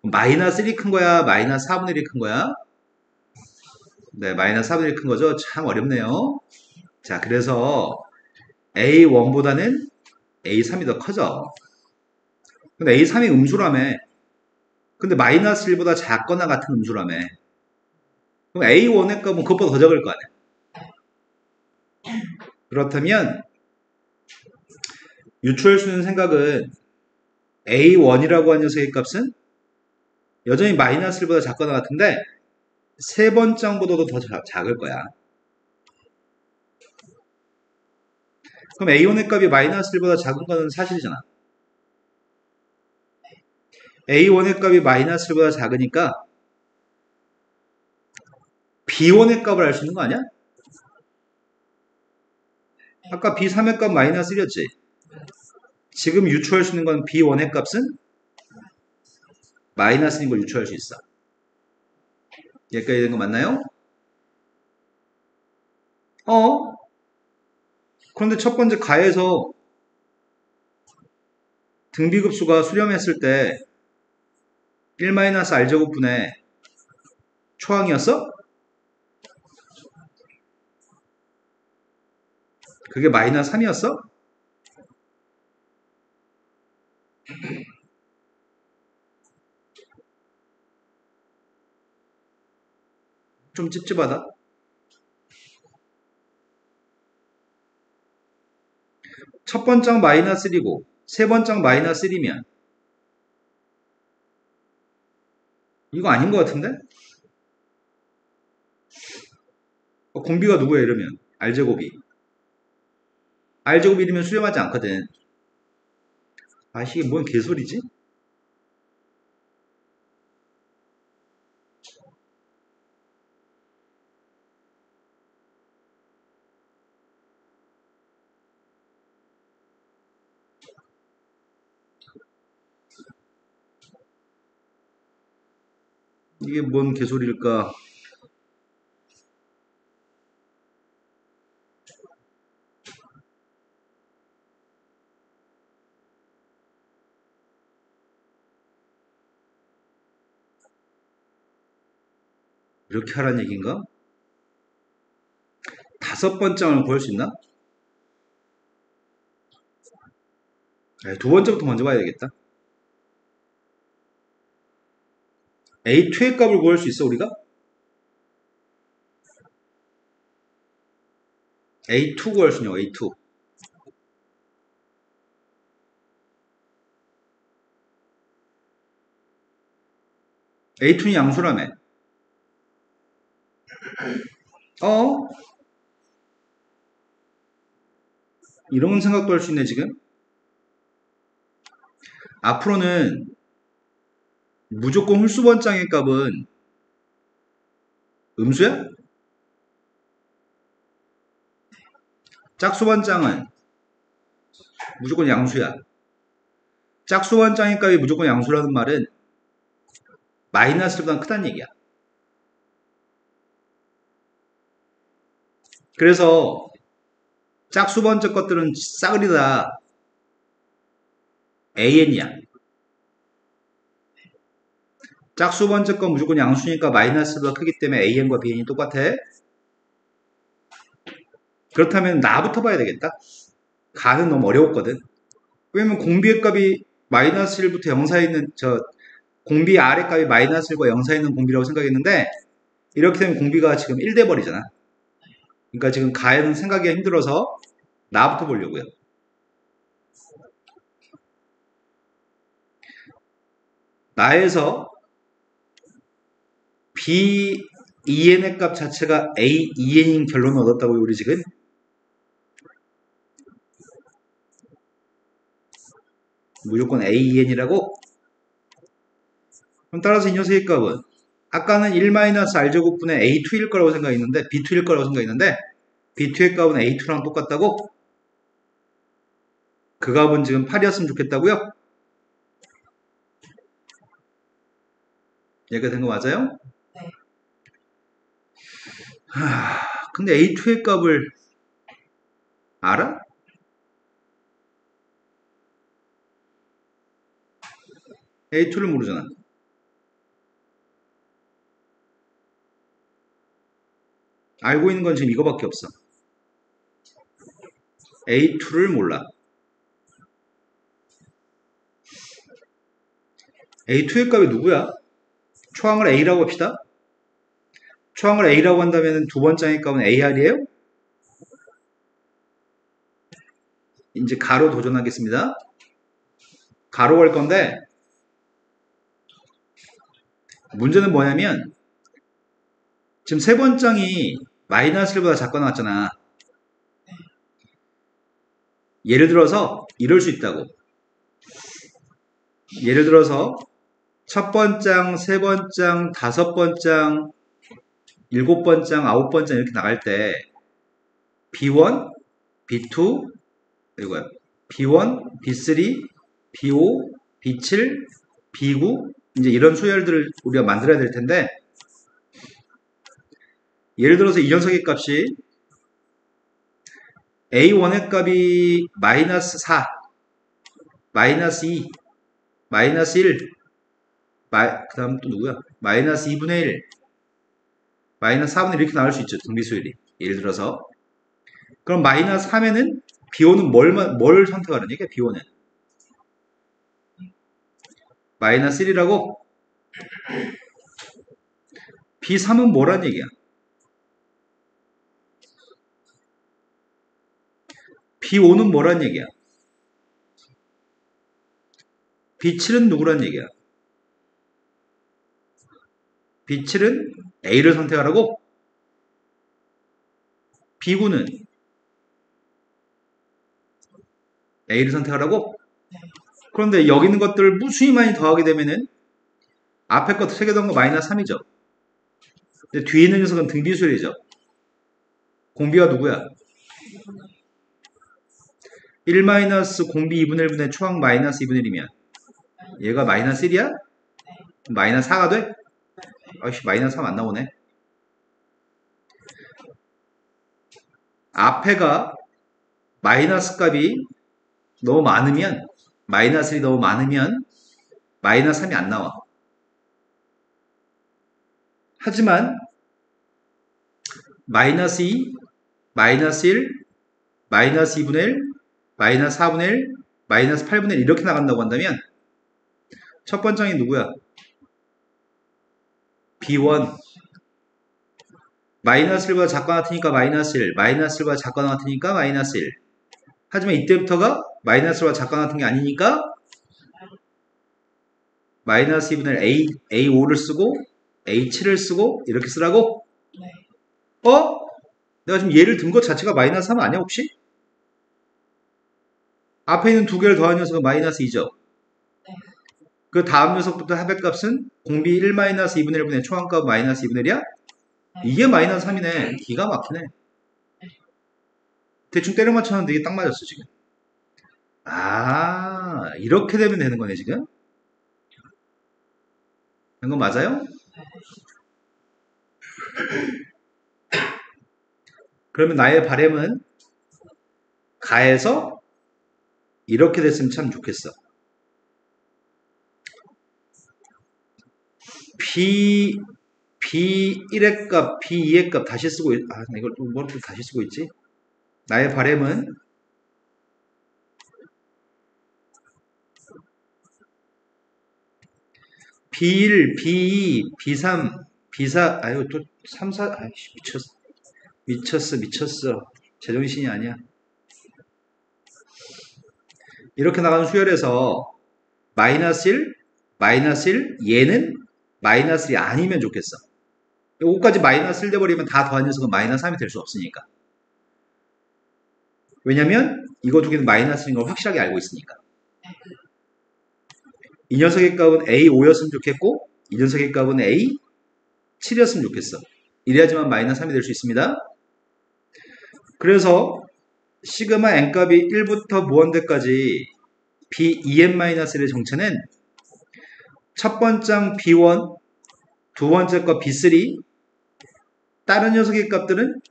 마이너스 1이 큰 거야? 마이너스 4분의 1이 큰 거야? 네, 마이너스 4분의 1이 큰 거죠? 참 어렵네요. 자, 그래서 A1보다는 A3이 더 커져. 근데 A3이 음수라며. 근데 마이너스 1보다 작거나 같은 음수라며. 그럼 A1의 값은 그것보다 더 적을 거 아니야. 그렇다면 유추할 수 있는 생각은 A1이라고 하는 녀석의 값은 여전히 마이너스 1보다 작거나 같은데 세 번째보다도 더 작을 거야. 그럼 A1의 값이 마이너스 1보다 작은 거는 사실이잖아. A1의 값이 마이너스 1보다 작으니까 B1의 값을 알 수 있는 거 아니야? 아까 B3의 값 마이너스 1이었지. 지금 유추할 수 있는 건 B1의 값은 마이너스인 걸 유추할 수 있어. 여기까지 된 거 맞나요? 그런데 첫 번째 가에서 등비급수가 수렴했을 때 1-R제곱분의 초항이었어? 그게 마이너스 3이었어? 좀 찝찝하다. 첫 번장 마이너스 1이고 세 번장 마이너스 1이면 이거 아닌 것 같은데? 공비가 누구야 이러면 R제곱이. R제곱 1이면 수렴하지 않거든. 아 이게 뭔 개소리지? 이게 뭔 개소리일까? 이렇게 하라는 얘기인가? 다섯 번장을 구할 수 있나? 두 번째부터 먼저 봐야 되겠다. A2의 값을 구할 수 있어 우리가? A2 구할 수 있냐 A2. A2는 양수라며. 이런 생각도 할 수 있네 지금. 앞으로는 무조건 홀수번장의 값은 음수야? 짝수번장은 무조건 양수야. 짝수번장의 값이 무조건 양수라는 말은 마이너스보다 크다는 얘기야. 그래서 짝수번째 것들은 싸그리 다 AN이야. 짝수번째 건 무조건 양수니까 마이너스보다 크기 때문에 AN과 BN이 똑같아. 그렇다면 나부터 봐야 되겠다. 가는 너무 어려웠거든. 왜냐면 공비의 값이 마이너스 1부터 0 사이에 있는 공비 R의 값이 마이너스 1과 0 사이에 있는 공비라고 생각했는데 이렇게 되면 공비가 지금 1 돼버리잖아. 그러니까 지금 가는 생각이 힘들어서 나부터 보려고요. 나에서 B2N의 값 자체가 A2N인 결론을 얻었다고요, 우리 지금? 무조건 A2N이라고? 그럼 따라서 이 녀석의 값은 아까는 1-r제곱분의 a2일 거라고 생각했는데 b2일 거라고 생각했는데 b2의 값은 a2랑 똑같다고? 그 값은 지금 8이었으면 좋겠다고요? 얘가 된 거 맞아요?
네.
근데 a2의 값을 알아? a2를 모르잖아. 알고 있는 건 지금 이거밖에 없어. a2를 몰라. a2의 값이 누구야? 초항을 a라고 합시다. 초항을 a라고 한다면 두 번째 값은 ar이에요? 이제 가로 도전하겠습니다. 가로 갈 건데 문제는 뭐냐면 지금 세 번장이 마이너스 1보다 작거 나왔잖아. 예를 들어서 이럴 수 있다고. 예를 들어서 첫 번장, 세 번장, 다섯 번장, 일곱 번장, 아홉 번장 이렇게 나갈 때 B1, B2, 이거야. B1, B3, B5, B7, B9 이제 이런 수열들을 우리가 만들어야 될 텐데 예를 들어서 이 녀석의 값이 A1의 값이 마이너스 4, 마이너스 2, 마이너스 1, 그 다음 또 누구야? 마이너스 2분의 1, 마이너스 4분의 1 이렇게 나올 수 있죠. 등비수열이. 예를 들어서. 그럼 마이너스 3에는 B5는 뭘 선택하는 얘기야? B5는. 마이너스 1이라고? B3은 뭐란 얘기야? B5는 뭐란 얘기야? B7은 누구란 얘기야? B7은 A를 선택하라고? B9는 A를 선택하라고? 그런데 여기 있는 것들을 무수히 많이 더하게 되면은 앞에 거 3개 더한 거 마이너스 3이죠. 근데 뒤에 있는 녀석은 등비수열이죠. 공비가 누구야? 1 마이너스 공비 2분의 1분의 초항 마이너스 2분의 1이면 얘가 마이너스 1이야? 마이너스 4가 돼? 아이씨 마이너스 3 안 나오네. 앞에가 마이너스 값이 너무 많으면 마이너스 1이 너무 많으면 마이너스 3이 안 나와. 하지만 마이너스 2, 마이너스 1, 마이너스 2분의 1, 마이너스 4분의 1, 마이너스 8분의 1 이렇게 나간다고 한다면 첫 번째이 누구야? B1 마이너스 1보다 작거나 같으니까 마이너스 1, 마이너스 1보다 작거나 같으니까 마이너스 1. 하지만 이때부터가 마이너스 1보다 작거나 같은 게 아니니까 마이너스 2분의 1 A5를 쓰고 A7을 쓰고 이렇게 쓰라고?
네.
내가 지금 얘를 든 것 자체가 마이너스 3 아니야 혹시? 앞에 있는 두 개를 더한 녀석은 마이너스 2죠.
네.
그 다음 녀석부터 합의값은 공비 1 마이너스 2분의 1분의 초항값 마이너스 2분의 1이야?
네.
이게 마이너스 3이네. 기가 막히네. 대충 때려 맞췄는데 이게 딱 맞았어 지금. 아 이렇게 되면 되는 거네 지금. 이거 맞아요? 그러면 나의 바램은 가에서 이렇게 됐으면 참 좋겠어. B1의 값, B2의 값 다시 쓰고 나 이걸 또 뭘 또 다시 쓰고 있지? 나의 바램은 B1, B2, B3, B4 아유 또 3, 4 아이씨 미쳤어. 제정신이 아니야. 이렇게 나가는 수열에서 마이너스 1, 마이너스 1, 얘는 마이너스 1이 아니면 좋겠어. 요거까지 마이너스 1 돼버리면 다 더한 녀석은 마이너스 3이 될 수 없으니까. 왜냐면 이거 두 개는 마이너스인 걸 확실하게 알고 있으니까. 이 녀석의 값은 A5였으면 좋겠고 이 녀석의 값은 A 7이었으면 좋겠어. 이래야지만 마이너스 3이 될 수 있습니다. 그래서 시그마 n 값이 1부터 무한대까지 b2n-1의 정체는 첫 번째 b1, 두 번째 거 b3, 다른 녀석의 값들은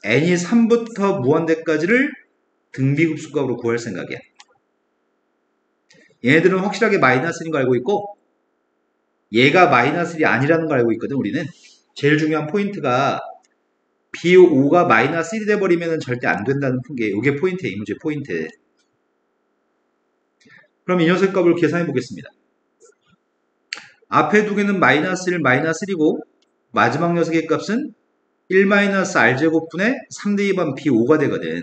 n이 3부터 무한대까지를 등비급수값으로 구할 생각이야. 얘네들은 확실하게 마이너스 1인 거 알고 있고 얘가 마이너스 1이 아니라는 걸 알고 있거든. 우리는 제일 중요한 포인트가 B5가 마이너스 1이 돼버리면 절대 안 된다는 게 이게 포인트예요. 이 문제 포인트. 그럼 이 녀석 값을 계산해 보겠습니다. 앞에 두 개는 마이너스 1, 마이너스 1이고 마지막 녀석의 값은 1-r제곱분의 3대 2번 B5가 되거든.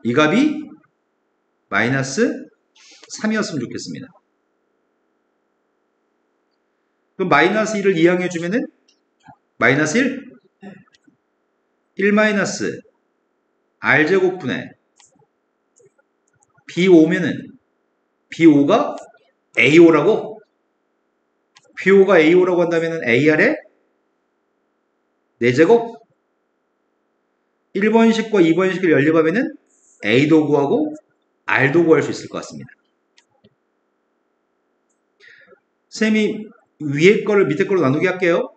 이 값이 마이너스 3이었으면 좋겠습니다. 그럼 마이너스 1을 이항해주면은 마이너스 1? 1 r제곱분의 B5면은 B5가 A5라고? B5가 A5라고 한다면은 AR에 4제곱? 1번식과 2번식을 연립하면은 A도 구하고 R도 구할 수 있을 것 같습니다. 쌤이 위에 거를 밑에 거로 나누게 할게요.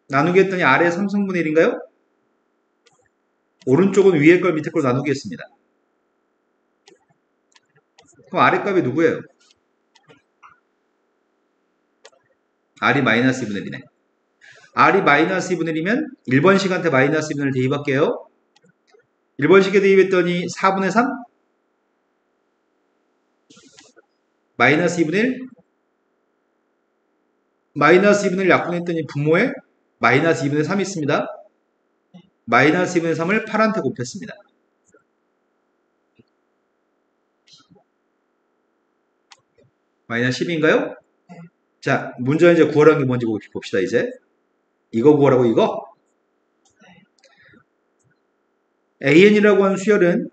나누게 했더니 아래 3승분의 1인가요? 오른쪽은 위에 걸 밑에 걸로 나누게 했습니다. 그럼 아래 값이 누구예요? R이 마이너스 2분의 1이네. R이 마이너스 2분의 1이면 1번식한테 마이너스 2분의 1을 대입할게요. 1번식에 대입했더니 4분의 3? 마이너스 2분의 1? 마이너스 2분의 1 약분했더니 분모에 마이너스 2분의 3이 있습니다. 마이너스 2분의 3을 8한테 곱했습니다. 마이너스 10인가요? 자, 문제는 이제 구하라는 게 뭔지 봅시다, 이제. 이거 구하라고, 이거? AN이라고 하는 수열은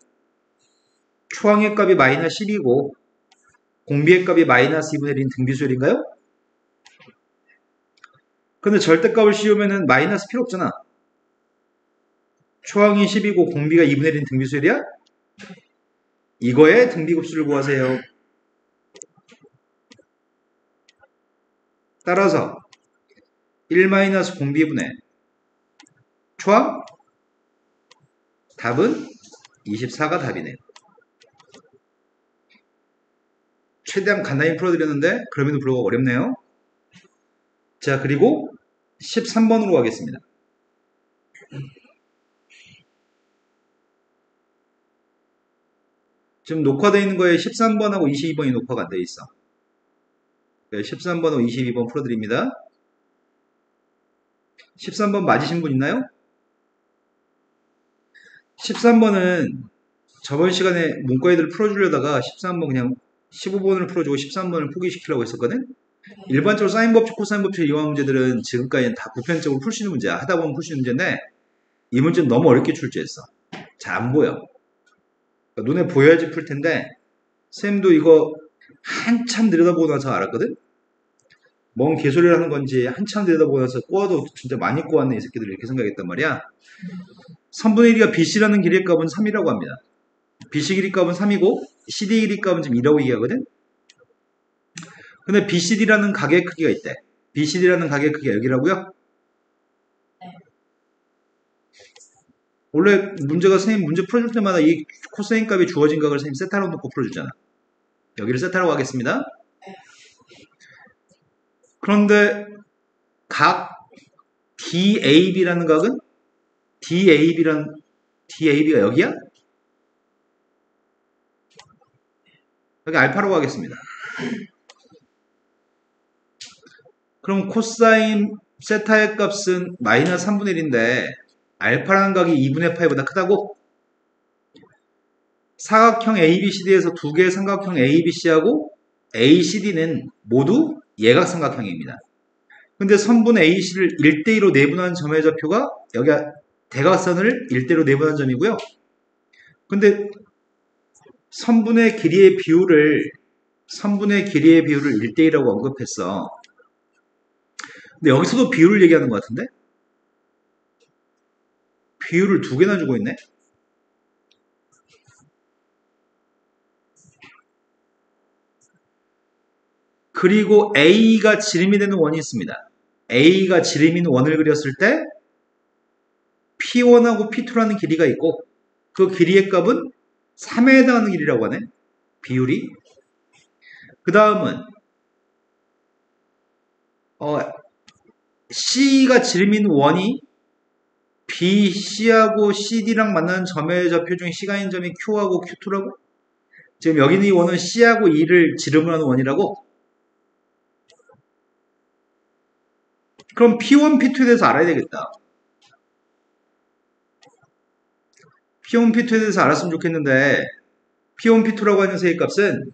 초항의 값이 마이너스 10이고 공비의 값이 마이너스 2분의 1인 등비수열인가요? 근데 절대값을 씌우면은 마이너스 필요 없잖아. 초항이 10이고 공비가 2분의 1인 등비수열이야? 이거의 등비급수를 구하세요. 따라서 1-공비분의 초항? 답은 24가 답이네요. 최대한 간단히 풀어드렸는데 그럼에도 불구하고 어렵네요. 자, 그리고 13번으로 가겠습니다. 지금 녹화되어 있는 거에 13번하고 22번이 녹화가 안 되어 있어. 13번하고 22번 풀어드립니다. 13번 맞으신 분 있나요? 13번은 저번 시간에 문과애들 풀어주려다가 13번 그냥 15번을 풀어주고 13번을 포기시키려고 했었거든? 일반적으로 사인 법칙, 코사인 법칙 이용한 문제들은 지금까지는 다 보편적으로 풀 수 있는 문제야. 하다 보면 풀 수 있는 문제인데 이 문제는 너무 어렵게 출제했어. 잘 안 보여. 그러니까 눈에 보여야지 풀 텐데 쌤도 이거 한참 들여다보고 나서 알았거든? 뭔 개소리를 하는 건지 한참 들여다보고 나서 꼬아도 진짜 많이 꼬았네 이 새끼들 이렇게 생각했단 말이야. 3분의 1이가 BC라는 길이의 값은 3이라고 합니다. BC 길이 값은 3이고 CD 길이 값은 지금 2라고 얘기하거든? 근데 BCD라는 가게의 크기가 있대. BCD라는 가게의 크기가 여기라고요?
네.
원래 문제가 선생님 문제 풀어줄 때마다 이 코사인 값이 주어진 각을 선생님 세타로 놓고 풀어주잖아. 여기를 세타라고 하겠습니다. 그런데 각 DAB라는 각은 DAB가 여기야? 여기 알파라고 하겠습니다. 그럼 코사인 세타의 값은 마이너스 3분의 1인데 알파라는 각이 2분의 파이보다 크다고? 사각형 ABCD에서 두 개의 삼각형 ABC하고 ACD는 모두 예각삼각형입니다. 근데 선분 AC를 1대2로 내분한 점의 좌표가 여기 대각선을 1대1로 내분한 점이고요. 근데 선분의 길이의 비율을 1대1이라고 언급했어. 근데 여기서도 비율을 얘기하는 것 같은데? 비율을 두 개나 주고 있네? 그리고 A가 지름이 되는 원이 있습니다. A가 지름인 원을 그렸을 때 P1하고 P2라는 길이가 있고 그 길이의 값은 3에 해당하는 길이라고 하네. 비율이. 그 다음은 C가 지름인 원이 B, C하고 CD랑 만나는 점의 좌표 중에 C가 있는 점이 Q하고 Q2라고? 지금 여기 있는 이 원은 C하고 E를 지름을 하는 원이라고? 그럼 P1, P2에 대해서 알아야 되겠다. P1, P2에 대해서 알았으면 좋겠는데 P1, P2라고 하는 세기값은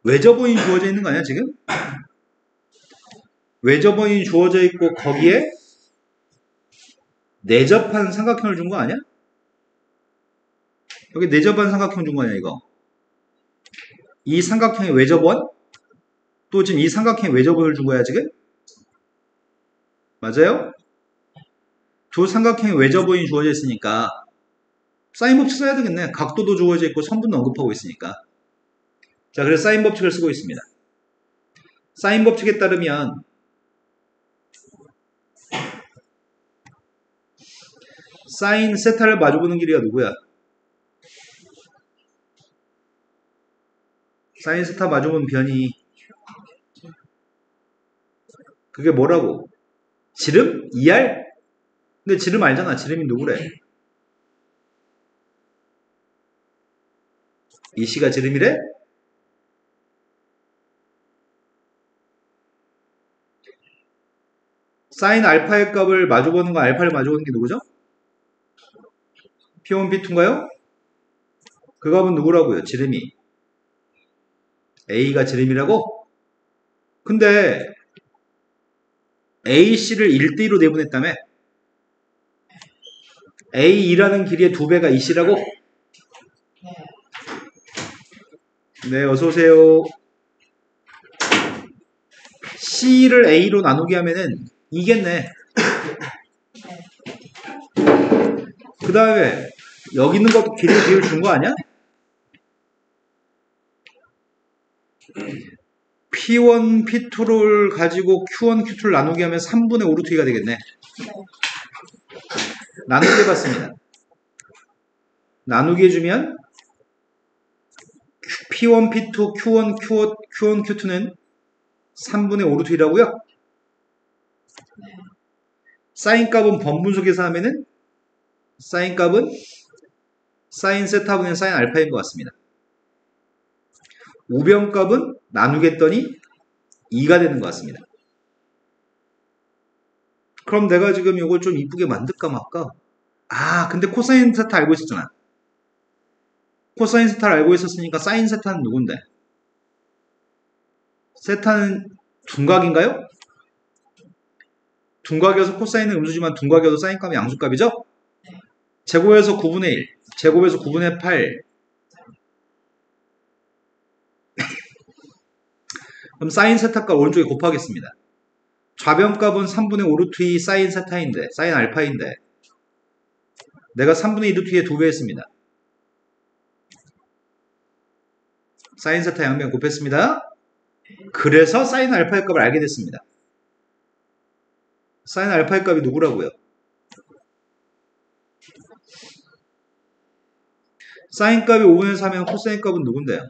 외접원이 주어져 있는 거 아니야 지금? 외접원이 주어져 있고 거기에 내접한 삼각형을 준 거 아니야? 여기 내접한 삼각형 준 거 아니야 이거? 이 삼각형의 외접원? 또 지금 이 삼각형의 외접원을 준 거야 지금? 맞아요? 두 삼각형의 외접원이 주어져 있으니까 사인 법칙 써야 되겠네. 각도도 주어져 있고 선분도 언급하고 있으니까. 자, 그래서 사인 법칙을 쓰고 있습니다. 사인 법칙에 따르면 사인 세타를 마주보는 길이가 누구야? 사인 세타 마주보는 변이 그게 뭐라고? 지름? 2R? 근데 지름 알잖아. 지름이 누구래? 이 C가 지름이래? 사인 알파의 값을 마주보는 거 알파를 마주보는 게 누구죠? P1, P2인가요? 그 값은 누구라고요? 지름이. A가 지름이라고? 근데 AC를 1대2로 내분했다며? A2라는 길이의 2배가 이 C라고? 네, 어서오세요. C를 A로 나누게 하면은 이겠네. 그 다음에 여기 있는 것도 길이 비율 준 거 아니야? P1, P2를 가지고 Q1, Q2를 나누게 하면 3분의 5 루트 2가 되겠네. 나누기 해봤습니다. 나누기 해주면 P1, P2, Q1, Q1, Q2는 3분의 5 루트 2라고요? 사인 값은 번분속에서 하면은 사인 값은 사인 세타분의 사인 알파인 것 같습니다. 우변 값은 나누겠더니 2가 되는 것 같습니다. 그럼 내가 지금 이걸 좀 이쁘게 만들까 말까? 아, 근데 코사인 세타 알고 있었잖아. 코사인 세타를 알고 있었으니까 사인 세타는 누군데? 세타는 둔각인가요? 둔각이어서 코사인은 음수지만 둔각이어도 사인값이 양수값이죠? 제곱해서 9분의 1, 제곱해서 9분의 8. 그럼 사인 세타값 오른쪽에 곱하겠습니다. 좌변값은 3분의 5 루트 2 사인 세타인데, 사인 알파인데 내가 3분의 2 루트 2에 2배 했습니다. 사인 세타 양변 곱했습니다. 그래서 사인 알파의 값을 알게 됐습니다. 사인 알파의 값이 누구라고요? 사인 값이 5분의 3이면 코사인 값은 누군데요?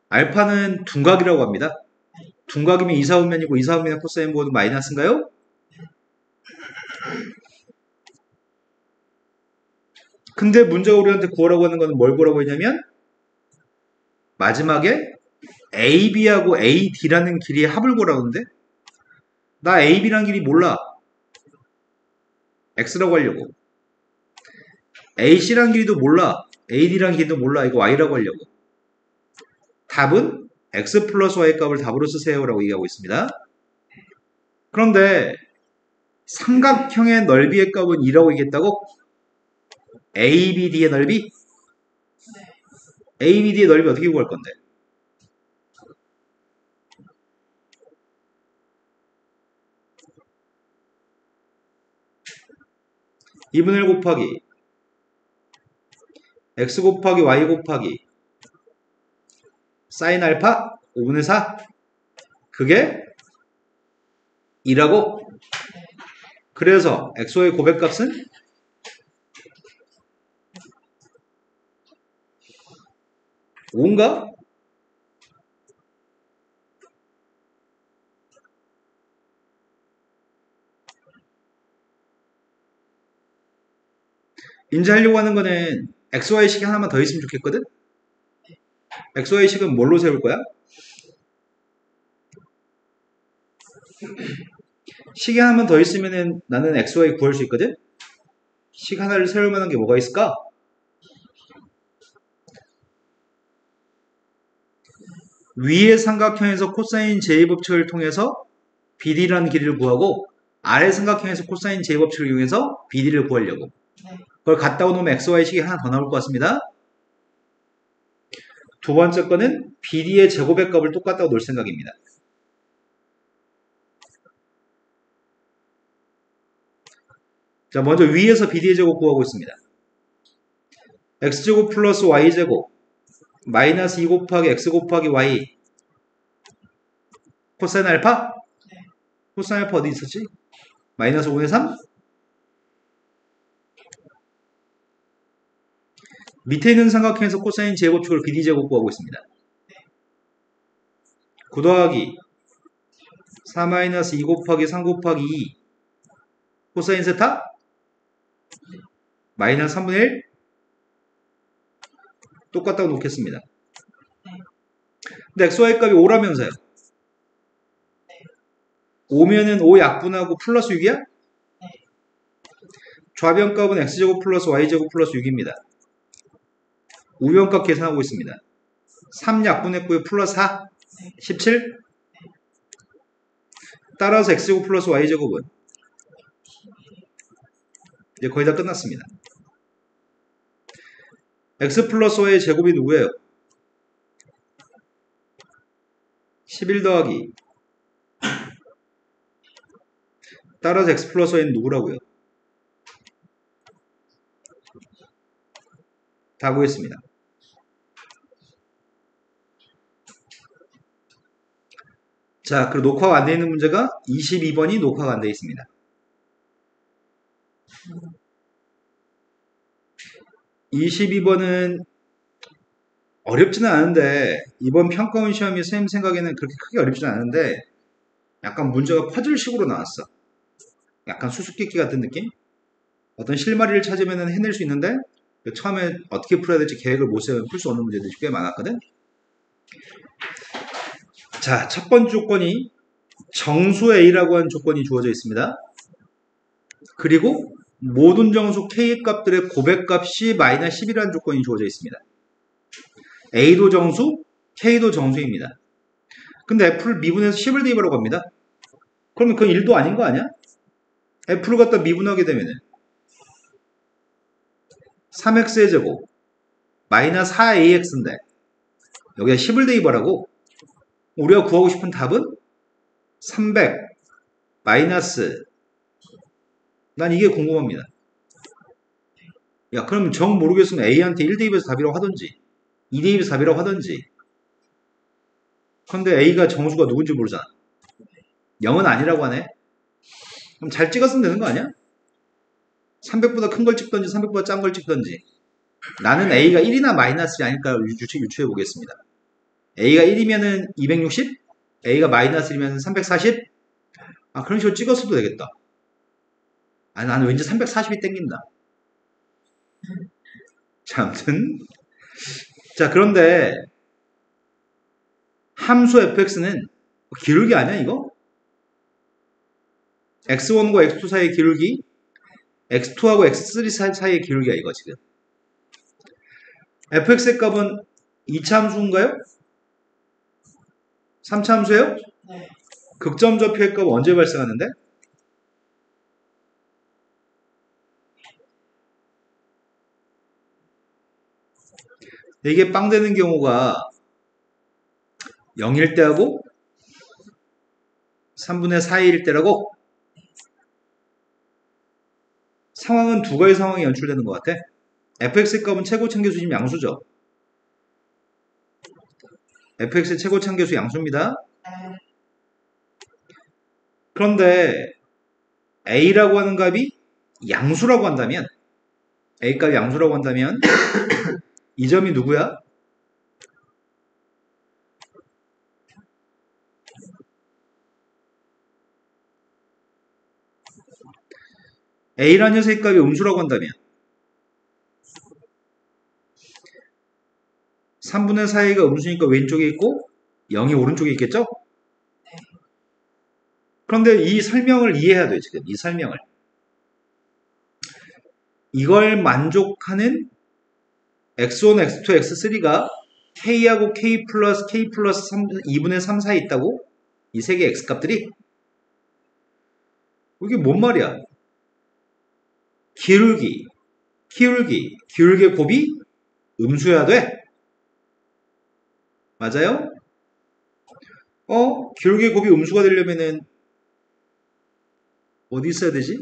알파는 둔각이라고 합니다. 둔각이면 2, 4분면이고 2, 4분면의 코사인 부호는 마이너스인가요? 근데 문제가 우리한테 구하라고 하는 거는 뭘 구하라고 했냐면 마지막에 AB하고 AD라는 길이의 합을 구하라고 하는데 나 AB라는 길이 몰라. X라고 하려고. AC라는 길이도 몰라. AD라는 길이도 몰라. 이거 Y라고 하려고. 답은 X 플러스 Y 값을 답으로 쓰세요 라고 얘기하고 있습니다. 그런데 삼각형의 넓이의 값은 2라고 얘기했다고? ABD의 넓이? ABD의 넓이 어떻게 구할 건데? 2분의 1 곱하기 x 곱하기 y 곱하기 사인 알파 5분의 4 그게 2라고? 그래서 xy 고백값은 5인가? 이제 하려고 하는 거는 XY식이 하나만 더 있으면 좋겠거든? XY식은 뭘로 세울 거야? 식이 하나만 더 있으면 나는 XY 구할 수 있거든? 식 하나를 세울 만한 게 뭐가 있을까? 위의 삼각형에서 코사인 제2법칙을 통해서 BD라는 길이를 구하고 아래 삼각형에서 코사인 제2법칙을 이용해서 BD를 구하려고.
네.
그걸 갖다 놓으면 XY식이 하나 더 나올 것 같습니다. 두 번째 거는 BD의 제곱의 값을 똑같다고 놓을 생각입니다. 자, 먼저 위에서 BD의 제곱 구하고 있습니다. X제곱 플러스 Y제곱 마이너스 2 곱하기 X 곱하기 Y 코사인 알파?
네.
코사인 알파 어디 있었지? 마이너스 5분의 3? 밑에 있는 삼각형에서 코사인 제곱축을 BD 제곱 구하고 있습니다. 9 더하기 4 마이너스 2 곱하기 3 곱하기 2 코사인 세타? 마이너스 3분의 1? 똑같다고 놓겠습니다. 근데 XY 값이 5라면서요. 5면은 5 약분하고 플러스 6이야? 좌변값은 X제곱 플러스 Y제곱 플러스 6입니다. 우변값 계산하고 있습니다. 3 약분했고요. 플러스 4? 17? 따라서 X제곱 플러스 Y제곱은 이제 거의 다 끝났습니다. X 플러스 Y의 제곱이 누구예요? 11 더하기 따라서 X 플러스 Y는 누구라고요? 다 구했습니다. 자, 그리고 녹화가 안 되어 있는 문제가 22번이 녹화가 안 되어 있습니다. 22번은 어렵지는 않은데 이번 평가원 시험이 선생님 생각에는 그렇게 크게 어렵지는 않은데 약간 문제가 퍼즐식으로 나왔어. 약간 수수께끼 같은 느낌? 어떤 실마리를 찾으면 해낼 수 있는데 처음에 어떻게 풀어야 될지 계획을 못 세우면 풀 수 없는 문제들이 꽤 많았거든. 자, 첫 번째 조건이 정수 A라고 하는 조건이 주어져 있습니다. 그리고 모든 정수 K의 값들의 고백값이 마이너스 10이라는 조건이 주어져 있습니다. A도 정수, K도 정수입니다. 근데 F를 미분해서 10을 대입하라고 합니다. 그러면 그건 1도 아닌 거 아니야? F를 갖다 미분하게 되면은 3x의 제곱 마이너스 4ax인데 여기다 10을 대입하라고? 우리가 구하고 싶은 답은 300 마이너스 난 이게 궁금합니다. 야, 그럼 정 모르겠으면 A한테 1 대입해서 답이라고 하든지 2 대입해서 답이라고 하든지. 근데 A가 정수가 누군지 모르잖아. 0은 아니라고 하네. 그럼 잘 찍었으면 되는 거 아니야? 300보다 큰 걸 찍든지 300보다 짠 걸 찍든지. 나는 A가 1이나 마이너스이 아닐까 유추해 보겠습니다. A가 1이면은 260? A가 마이너스 1이면 340? 아, 그런 식으로 찍었어도 되겠다. 아, 나는 왠지 340이 땡긴다. 자, 아무튼. 자, 그런데 함수 fx는 기울기 아니야, 이거? x1과 x2 사이의 기울기, x2하고 x3 사이의 기울기야, 이거 지금. fx의 값은 2차 함수인가요? 3차 함수예요?
네.
극점 좌표의 값은 언제 발생하는데? 이게 빵 되는 경우가 0일 때하고 3분의 4일 때라고 상황은 두 가지 상황이 연출되는 것 같아. fx의 값은 최고 참계수지만 양수죠. fx의 최고 참계수 양수입니다.
네.
그런데 a라고 하는 값이 양수라고 한다면 a 값이 양수라고 한다면 이 점이 누구야? a라는 녀석의 값이 음수라고 한다면 3분의 4a가 음수니까 왼쪽에 있고 0이 오른쪽에 있겠죠? 그런데 이 설명을 이해해야 돼요. 지금 이 설명을. 이걸 만족하는 x1, x2, x3가 k하고 k 플러스 2분의 3 사이에 있다고? 이 세 개의 x값들이? 이게 뭔 말이야? 기울기의 곱이 음수여야 돼? 맞아요? 기울기의 곱이 음수가 되려면은 어디 있어야 되지?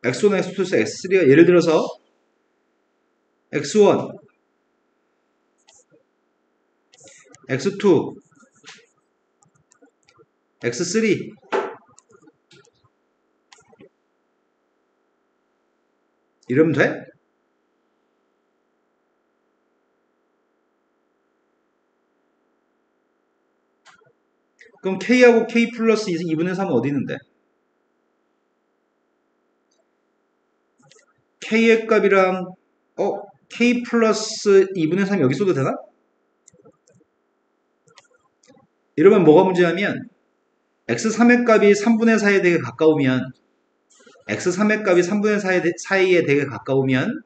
x1, x2, x3가 예를 들어서 x1, x2, x3 이러면 돼? 그럼 k하고 k 플러스 2분의 3은 어디 있는데? k의 값이랑 k 플러스 2분의 3이 여기 써도 되나? 이러면 뭐가 문제냐면 x3의 값이 3분의 4에 되게 가까우면 x3의 값이 3분의 4에 되게 가까우면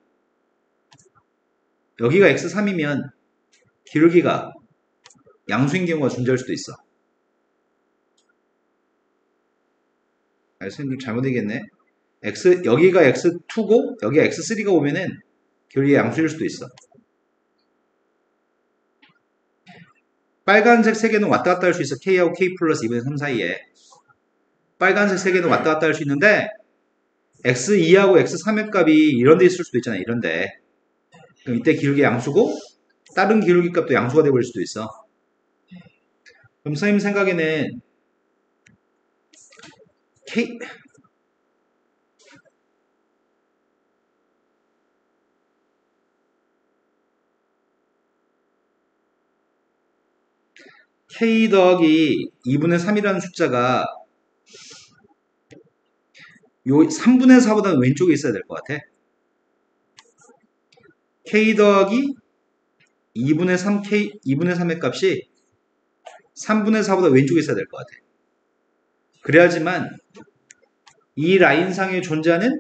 여기가 x3이면 기울기가 양수인 경우가 존재할 수도 있어. 선생님 잘못 얘기했네. 여기가 x2고 여기가 x3가 오면은 기울기가 양수일 수도 있어. 빨간색 세 개는 왔다 갔다 할 수 있어. k하고 k 플러스 2분의 3 사이에. 빨간색 세 개는 왔다 갔다 할 수 있는데 x2하고 x3의 값이 이런 데 있을 수도 있잖아. 이런 데. 그럼 이때 기울기 양수고 다른 기울기 값도 양수가 되어버릴 수도 있어. 그럼 선생님 생각에는 k 더하기 2분의 3이라는 숫자가 요 3분의 4보다는 왼쪽에 있어야 될 것 같아. k 더하기 2분의 3의 값이 3분의 4보다 왼쪽에 있어야 될 것 같아. 그래야지만 이 라인상에 존재하는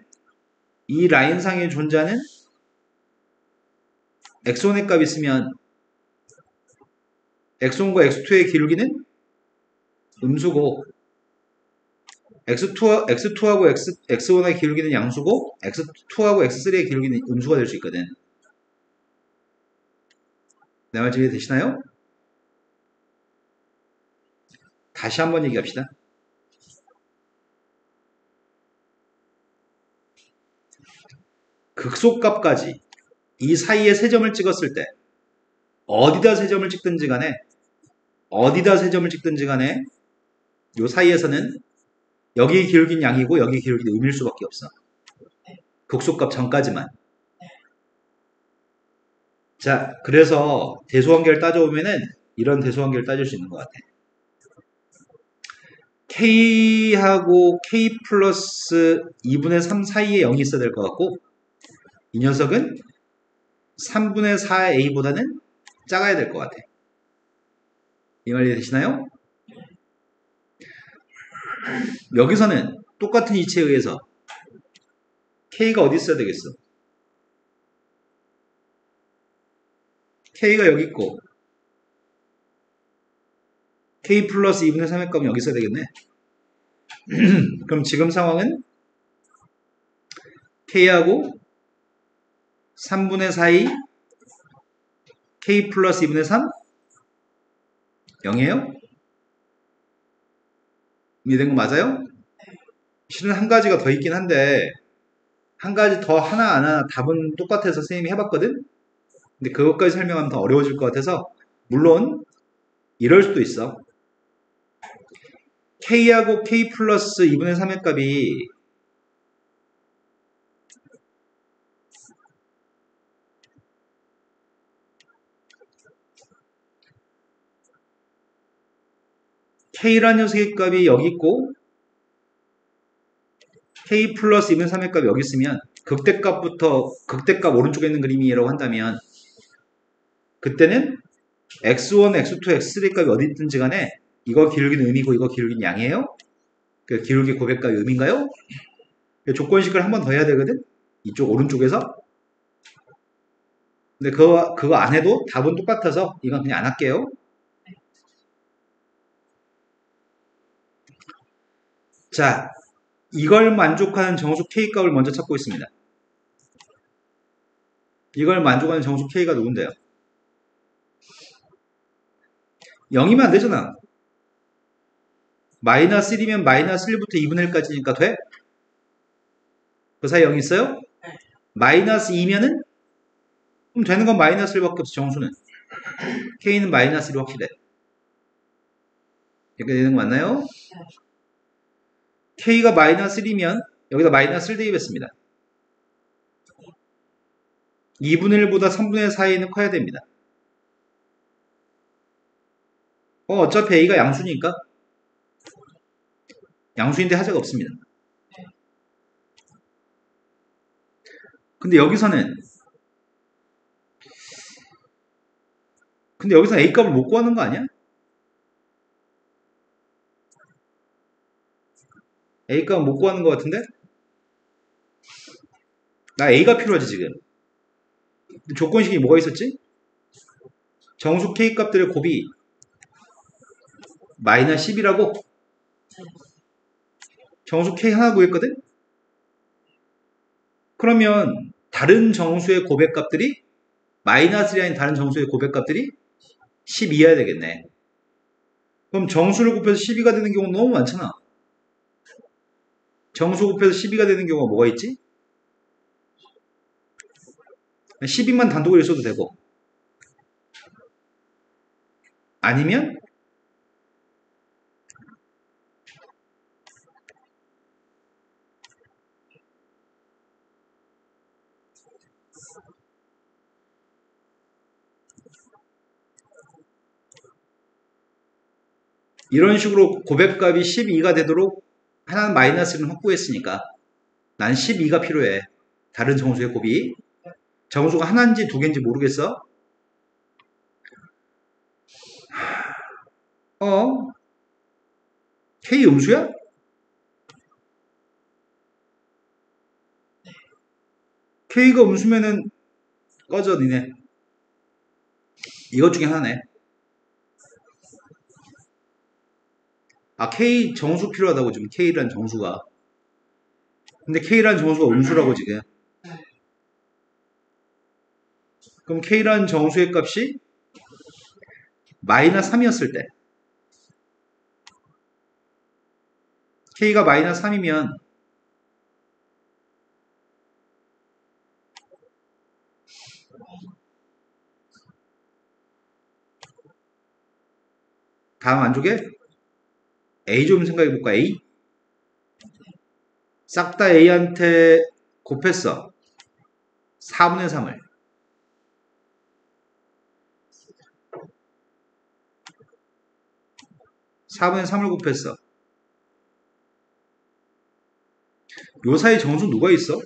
x1의 값이 있으면 x1과 x2의 기울기는 음수고 x2하고 x1의 기울기는 양수고 x2하고 x3의 기울기는 음수가 될 수 있거든. 내 말 이해 되시나요? 다시 한번 얘기합시다. 극소값까지 이 사이에 세 점을 찍었을 때 어디다 세 점을 찍든지 간에 요 사이에서는 여기 기울기는 양이고 여기 기울기는 음일 수밖에 없어. 극소값 전까지만. 자, 그래서 대소관계를 따져보면은 이런 대소관계를 따질 수 있는 것 같아. k하고 k 플러스 2분의 3 사이에 0이 있어야 될 것 같고 이 녀석은 3분의 4a보다는 작아야 될 것 같아. 이 말이 되시나요? 여기서는 똑같은 이치에 의해서 k가 어디 있어야 되겠어? k가 여기 있고 k 플러스 2분의 3의 값은 여기 있어야 되겠네. 그럼 지금 상황은 K하고 3분의 4이 K 플러스 2분의 3? 0이에요? 이해된 거 맞아요? 실은 한 가지가 더 있긴 한데 한 가지 더 하나 안 하나 답은 똑같아서 선생님이 해봤거든? 근데 그것까지 설명하면 더 어려워질 것 같아서 물론 이럴 수도 있어. K하고 K 플러스 2분의 3의 값이 K라는 녀석의 값이 여기 있고 K 플러스 2분의 3의 값이 여기 있으면 극대값부터 극대값 오른쪽에 있는 그림이라고 한다면 그때는 x1, x2, x3 값이 어디 있든지 간에 이거 기울기는 음이고 이거 기울기는 양이에요? 그 기울기 고백값이 음인가요? 조건식을 한 번 더 해야 되거든? 이쪽 오른쪽에서. 근데 그거 안 해도 답은 똑같아서 이건 그냥 안 할게요. 자, 이걸 만족하는 정수 K값을 먼저 찾고 있습니다. 이걸 만족하는 정수 K가 누군데요? 0이면 안 되잖아. 마이너스 1이면 마이너스 1부터 2분의 1까지니까 돼? 그 사이 0이 있어요? 마이너스 2면은? 그럼 되는 건 마이너스 1밖에 없어, 정수는. K는 마이너스 1이 확실해. 이렇게 되는 거 맞나요? K가 마이너스 1이면 여기다 마이너스 1 대입했습니다. 2분의 1보다 3분의 4이는 커야 됩니다. 어차피 A가 양수니까 양수인데 하자가 없습니다. 근데 여기서는 A값을 못 구하는 거 아니야? A값은 못 구하는 거 같은데? 나 A가 필요하지 지금. 조건식이 뭐가 있었지? 정수 K 값들의 곱이 마이너스 10이라고 정수 K 하나 구했거든? 그러면 다른 정수의 고백값들이 마이너스 1이 아닌 다른 정수의 고백값들이 12여야 되겠네. 그럼 정수를 곱해서 12가 되는 경우는 너무 많잖아. 정수 곱해서 12가 되는 경우가 뭐가 있지? 12만 단독으로 써도 되고 아니면 이런 식으로 고백값이 12가 되도록 하나는 마이너스는 확보했으니까 난 12가 필요해. 다른 정수의 곱이. 정수가 하나인지 두 개인지 모르겠어. K 음수야? K가 음수면은 꺼져 니네. 이것 중에 하나네. K 정수 필요하다고 지금 K라는 정수가. 근데 K라는 정수가 음수라고 지금. 그럼 K라는 정수의 값이 마이너스 3이었을 때 K가 마이너스 3이면 다음 안쪽에 A 좀 생각해볼까? A? 싹 다 A한테 곱했어. 4분의 3을. 4분의 3을 곱했어. 요 사이 정수 누가 있어?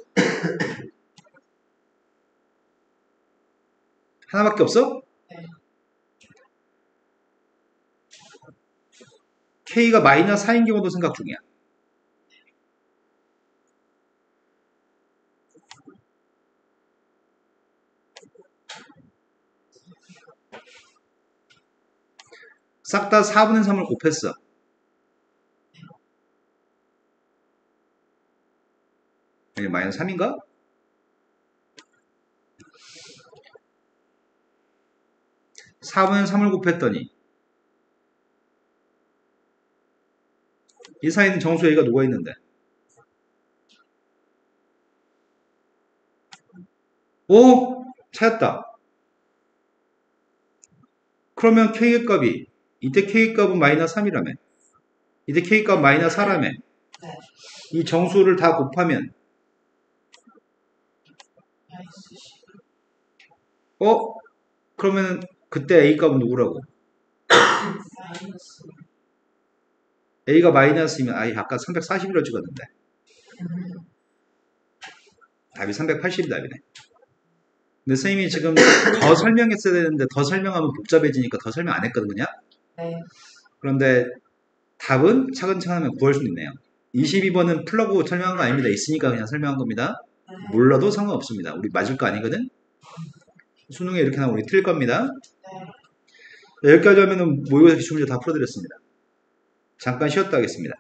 하나밖에 없어? K가 마이너스 4인 경우도 생각 중이야. 싹 다 4분의 3을 곱했어. 아니, 마이너스 3인가? 4분의 3을 곱했더니 이 사이는 정수 A가 누가 있는데? 오! 찾았다. 그러면 K의 값이 이때 K의 값은 마이너스 3이라며. 이때 K의 값 마이너스 4라며.
네.
이 정수를 다 곱하면
마이너스 10.
그러면 그때 A 값은 누구라고?
마이너스.
A가 마이너스이면 아까 340이라고 찍었는데 답이 380이 답이네. 근데 선생님이 지금 더 설명했어야 되는데 더 설명하면 복잡해지니까 더 설명 안 했거든요.
네.
그런데 답은 차근차근 하면 구할 수 있네요. 22번은 풀라고 설명한 거 아닙니다. 있으니까 그냥 설명한 겁니다.
네.
몰라도 상관없습니다. 우리 맞을 거 아니거든. 수능에 이렇게 나오면 우리 틀릴 겁니다.
네.
여기까지 하면은 모의고사 기출문제 다 풀어드렸습니다. 잠깐 쉬었다 하겠습니다.